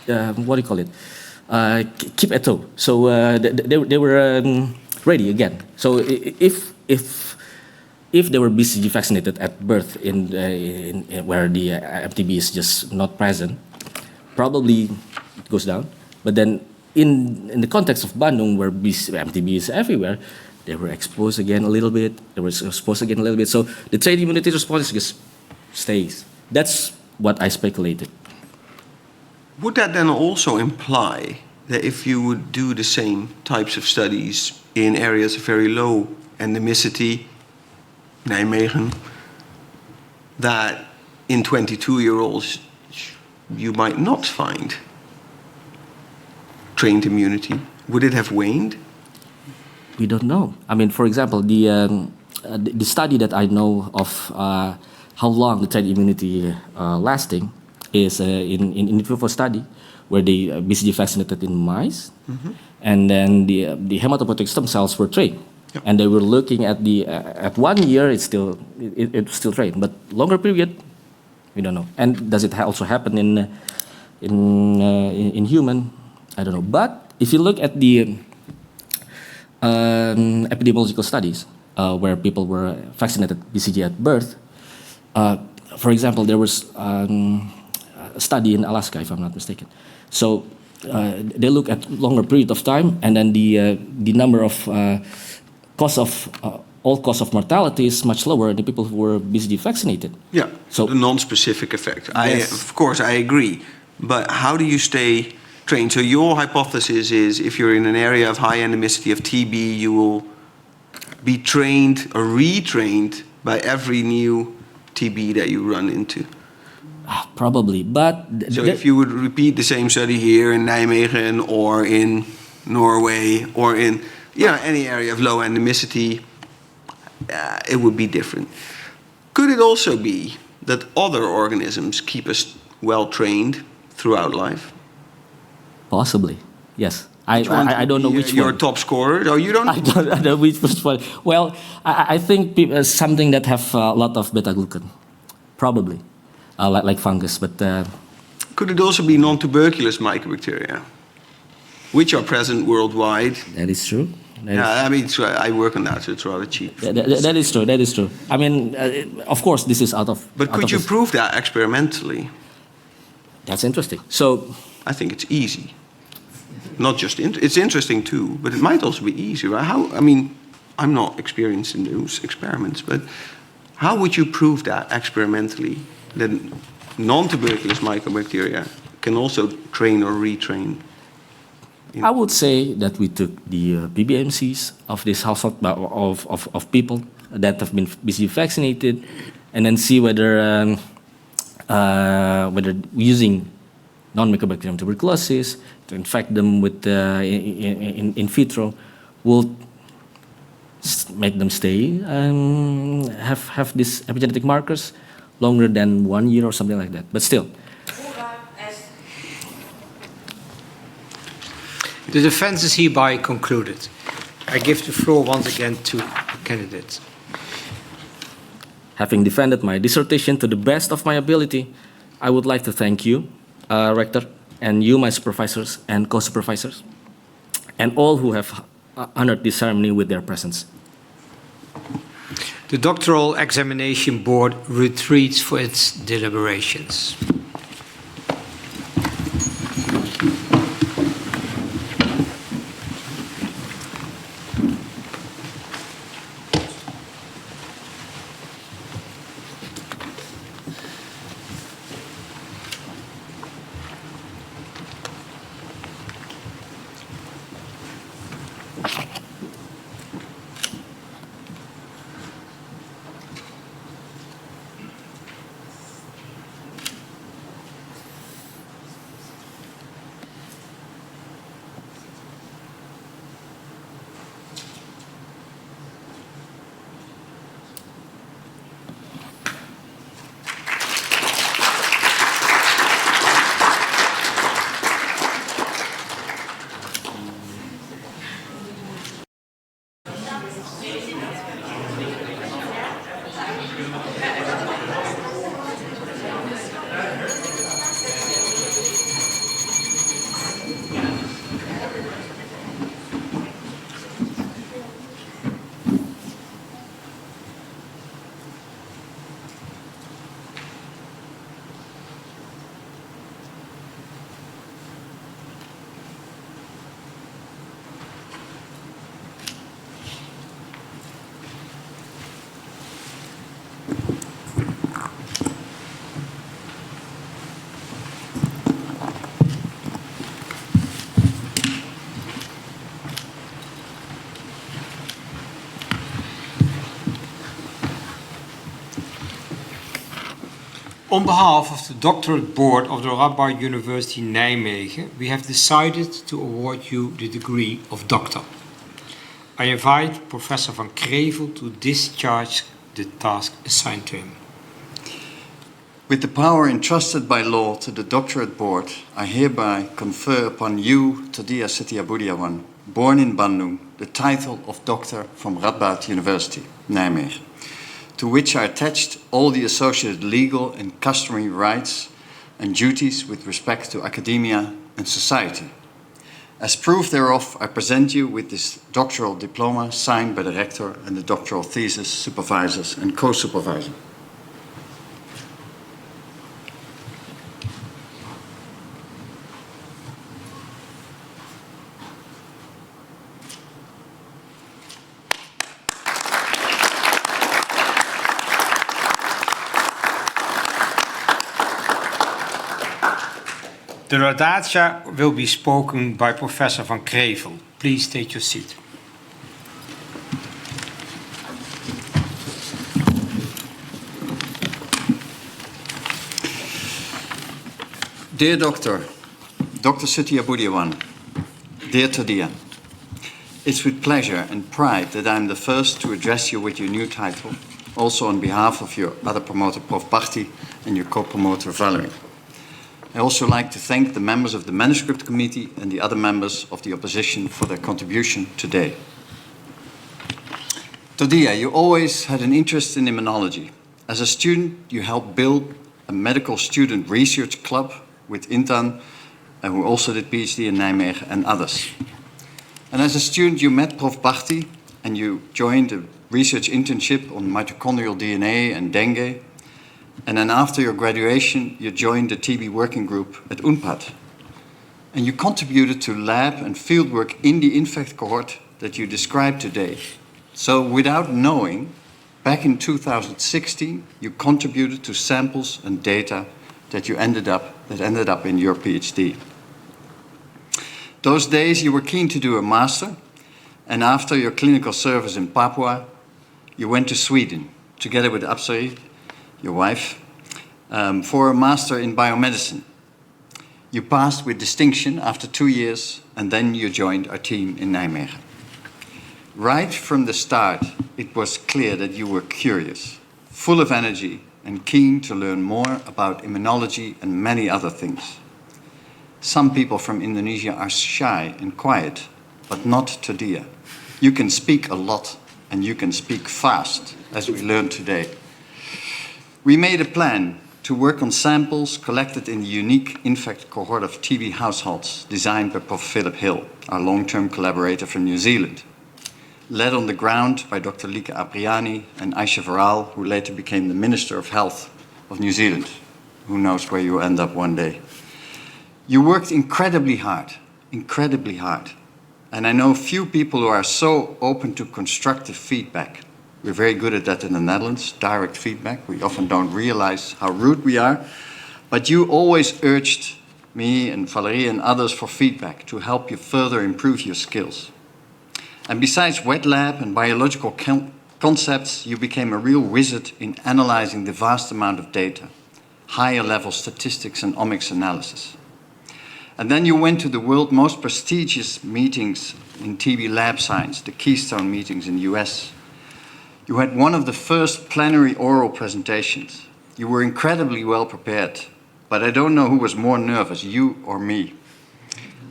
what do you call it? keep at toe. So they were ready again. So if they were BCG vaccinated at birth in where the MTB is just not present, probably it goes down. But then in the context of Bandung, where MTB is everywhere, they were exposed again a little bit. They were exposed again a little bit. So the trait immunity response just stays. That's what I speculated. Would that then also imply that if you would do the same types of studies in areas of very low endemicity, Nijmegen, that in 22-year-olds you might not find trained immunity? Would it have waned? We don't know. I mean, for example, the study that I know of how long the trait immunity lasting is in vivo study where they BCG vaccinated in mice, and then the hematopoietic stem cells were trained. Yep. And they were looking at at 1 year it's still trained, but longer period we don't know. And does it also happen in human? I don't know. But if you look at the epidemiological studies where people were vaccinated BCG at birth, for example, there was a study in Alaska, if I'm not mistaken. So they look at longer period of time, and then the number of all cause of mortality is much lower in the people who were BCG vaccinated. Yeah, so the non-specific effect. Yes. Of course, I agree. But how do you stay trained? So your hypothesis is if you're in an area of high endemicity of TB, you will be trained or retrained by every new TB that you run into. Probably, but... So if you would repeat the same study here in Nijmegen or in Norway or in any area of low endemicity, it would be different. Could it also be that other organisms keep us well trained throughout life? Possibly, yes. I don't know which one. Your top scorer? Oh, you don't? I don't know which one. Well, I think something that have a lot of beta-glucan, probably, like fungus. But could it also be non-tuberculous mycobacteria, which are present worldwide? That is true. I mean, I work on that, so it's rather cheap. That is true. That is true. I mean, of course, this is out of. But could you prove that experimentally? That's interesting. So I think it's easy. Not just it's interesting too, but it might also be easy, right? How? I mean, I'm not experienced in those experiments, but how would you prove that experimentally that non-tuberculous mycobacteria can also train or retrain? I would say that we took the PBMCs of this household of people that have been BCG vaccinated, and then see whether using non-mycobacterium tuberculosis to infect them with in vitro will make them stay and have these epigenetic markers longer than 1 year or something like that. But still. The defense is hereby concluded. I give the floor once again to candidates. Having defended my dissertation to the best of my ability, I would like to thank you, Rector, and you, my supervisors and co-supervisors, and all who have honored this ceremony with their presence. The Doctoral Examination Board retreats for its deliberations. On behalf of the doctorate board of the Radboud University Nijmegen, we have decided to award you the degree of doctor. I invite Professor van Krevel to discharge the task assigned to him. With the power entrusted by law to the doctorate board, I hereby confer upon you, Todia Setiabudiawan, born in Bandung, the title of Doctor from Radboud University, Nijmegen, to which are attached all the associated legal and customary rights and duties with respect to academia and society. As proof thereof, I present you with this doctoral diploma signed by the rector and the doctoral thesis supervisors and co-supervisor. The Radatia will be spoken by Professor van Krevel. Please take your seat. Dear Doctor, Dr. Setiabudiawan, dear Todia, it's with pleasure and pride that I'm the first to address you with your new title, also on behalf of your other promoter, Prof. Bharti, and your co-promoter, Valerie. I also like to thank the members of the Manuscript Committee and the other members of the opposition for their contribution today. Todia, you always had an interest in immunology. As a student, you helped build a medical student research club with Intan, who also did PhD in Nijmegen, and others. And as a student, you met Prof. Bharti and you joined a research internship on mitochondrial DNA and dengue. And then after your graduation, you joined the TB working group at UNPAD. And you contributed to lab and fieldwork in the INFECT cohort that you described today. So without knowing, back in 2016, you contributed to samples and data that ended up in your PhD. Those days you were keen to do a master, and after your clinical service in Papua, you went to Sweden, together with Apsari, your wife, for a master in biomedicine. You passed with distinction after 2 years, and then you joined our team in Nijmegen. Right from the start, it was clear that you were curious, full of energy, and keen to learn more about immunology and many other things. Some people from Indonesia are shy and quiet, but not Todia. You can speak a lot, and you can speak fast, as we learned today. We made a plan to work on samples collected in the unique INFECT cohort of TB households designed by Prof. Philip Hill, our long-term collaborator from New Zealand, led on the ground by Dr. Lieke Apriani and Aisha Varal, who later became the Minister of Health of New Zealand. Who knows where you end up one day. You worked incredibly hard, and I know few people who are so open to constructive feedback. We're very good at that in the Netherlands, direct feedback. We often don't realize how rude we are. But you always urged me and Valerie and others for feedback to help you further improve your skills. And besides wet lab and biological concepts, you became a real wizard in analyzing the vast amount of data, higher level statistics and omics analysis. And then you went to the world's most prestigious meetings in TB lab science, the Keystone meetings in the US. You had one of the first plenary oral presentations. You were incredibly well prepared, but I don't know who was more nervous, you or me.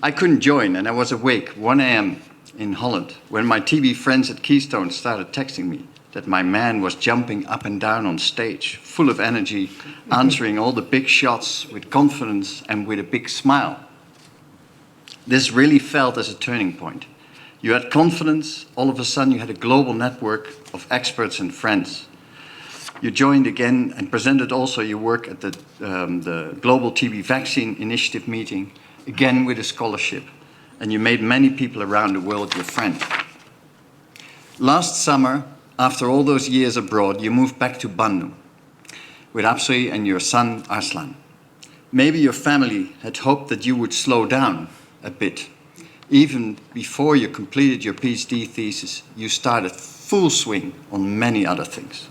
I couldn't join, and I was awake 1 a.m. in Holland when my TB friends at Keystone started texting me that my man was jumping up and down on stage, full of energy, answering all the big shots with confidence and with a big smile. This really felt as a turning point. You had confidence, all of a sudden you had a global network of experts and friends. You joined again and presented also your work at the Global TB Vaccine Initiative meeting, again with a scholarship, and you made many people around the world your friend. Last summer, after all those years abroad, you moved back to Bandung with Apsri and your son Arslan. Maybe your family had hoped that you would slow down a bit. Even before you completed your PhD thesis, you started full swing on many other things.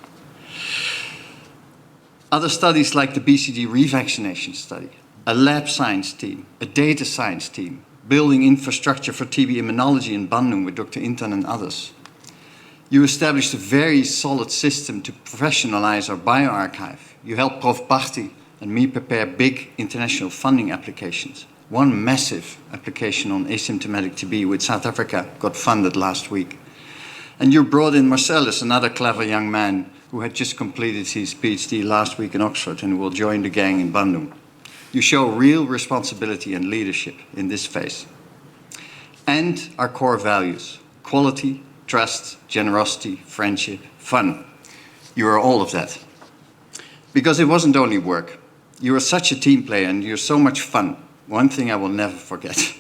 Other studies like the BCG revaccination study, a lab science team, a data science team, building infrastructure for TB immunology in Bandung with Dr. Intan and others. You established a very solid system to professionalize our bioarchive. You helped Prof. Bhakti and me prepare big international funding applications. One massive application on asymptomatic TB with South Africa got funded last week. And you brought in Marcellus, another clever young man who had just completed his PhD last week in Oxford and who will join the gang in Bandung. You show real responsibility and leadership in this phase. And our core values, quality, trust, generosity, friendship, fun. You are all of that. Because it wasn't only work. You are such a team player and you're so much fun. One thing I will never forget.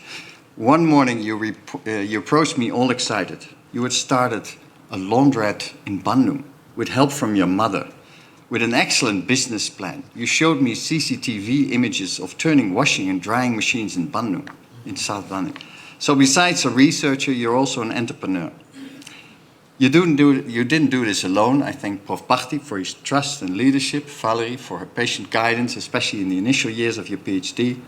One morning you approached me all excited. You had started a laundrette in Bandung with help from your mother, with an excellent business plan. You showed me CCTV images of turning washing and drying machines in Bandung, in South Bandung. So besides a researcher, you're also an entrepreneur. You didn't do this alone. I thank Prof. Bhakti for his trust and leadership, Valerie for her patient guidance, especially in the initial years of your PhD,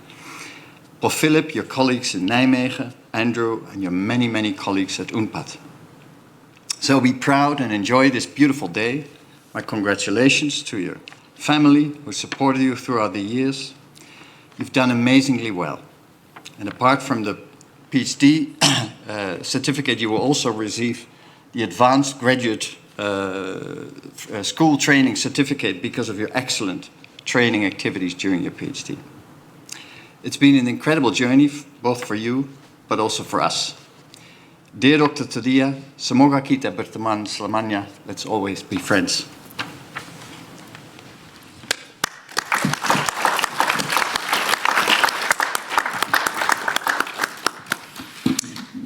Prof. Philip, your colleagues in Nijmegen, Andrew, and your many, many colleagues at UNPAD. So be proud and enjoy this beautiful day. My congratulations to your family who supported you throughout the years. You've done amazingly well. And apart from the PhD certificate, you will also receive the Advanced Graduate School Training Certificate because of your excellent training activities during your PhD. It's been an incredible journey, both for you, but also for us. Dear Dr. Todia, semoga kita berteman selamanya. Let's always be friends.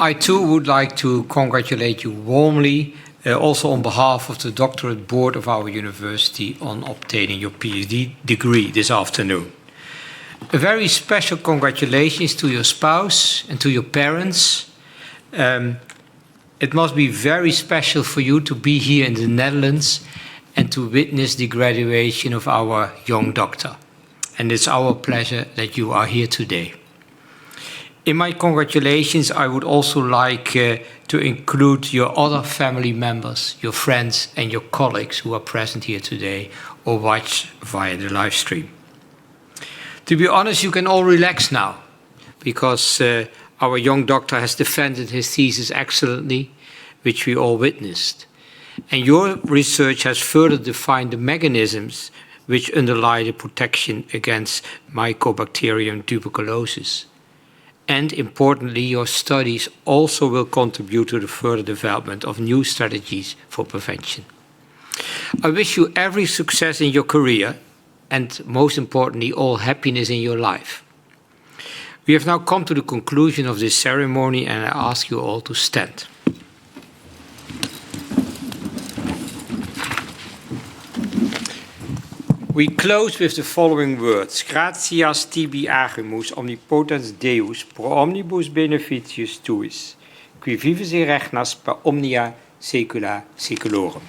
I too would like to congratulate you warmly, also on behalf of the doctorate board of our university, on obtaining your PhD degree this afternoon. A very special congratulations to your spouse and to your parents. It must be very special for you to be here in the Netherlands and to witness the graduation of our young doctor. And it's our pleasure that you are here today. In my congratulations, I would also like to include your other family members, your friends and your colleagues who are present here today or watch via the live stream. To be honest, you can all relax now, because our young doctor has defended his thesis excellently, which we all witnessed. And your research has further defined the mechanisms which underlie the protection against Mycobacterium tuberculosis. And importantly, your studies also will contribute to the further development of new strategies for prevention. I wish you every success in your career and, most importantly, all happiness in your life. We have now come to the conclusion of this ceremony, and I ask you all to stand. We close with the following words. Gratias tibi agimus omnipotens Deus pro omnibus beneficius tuis, qui vivis in regnas per omnia saecula saeculorum.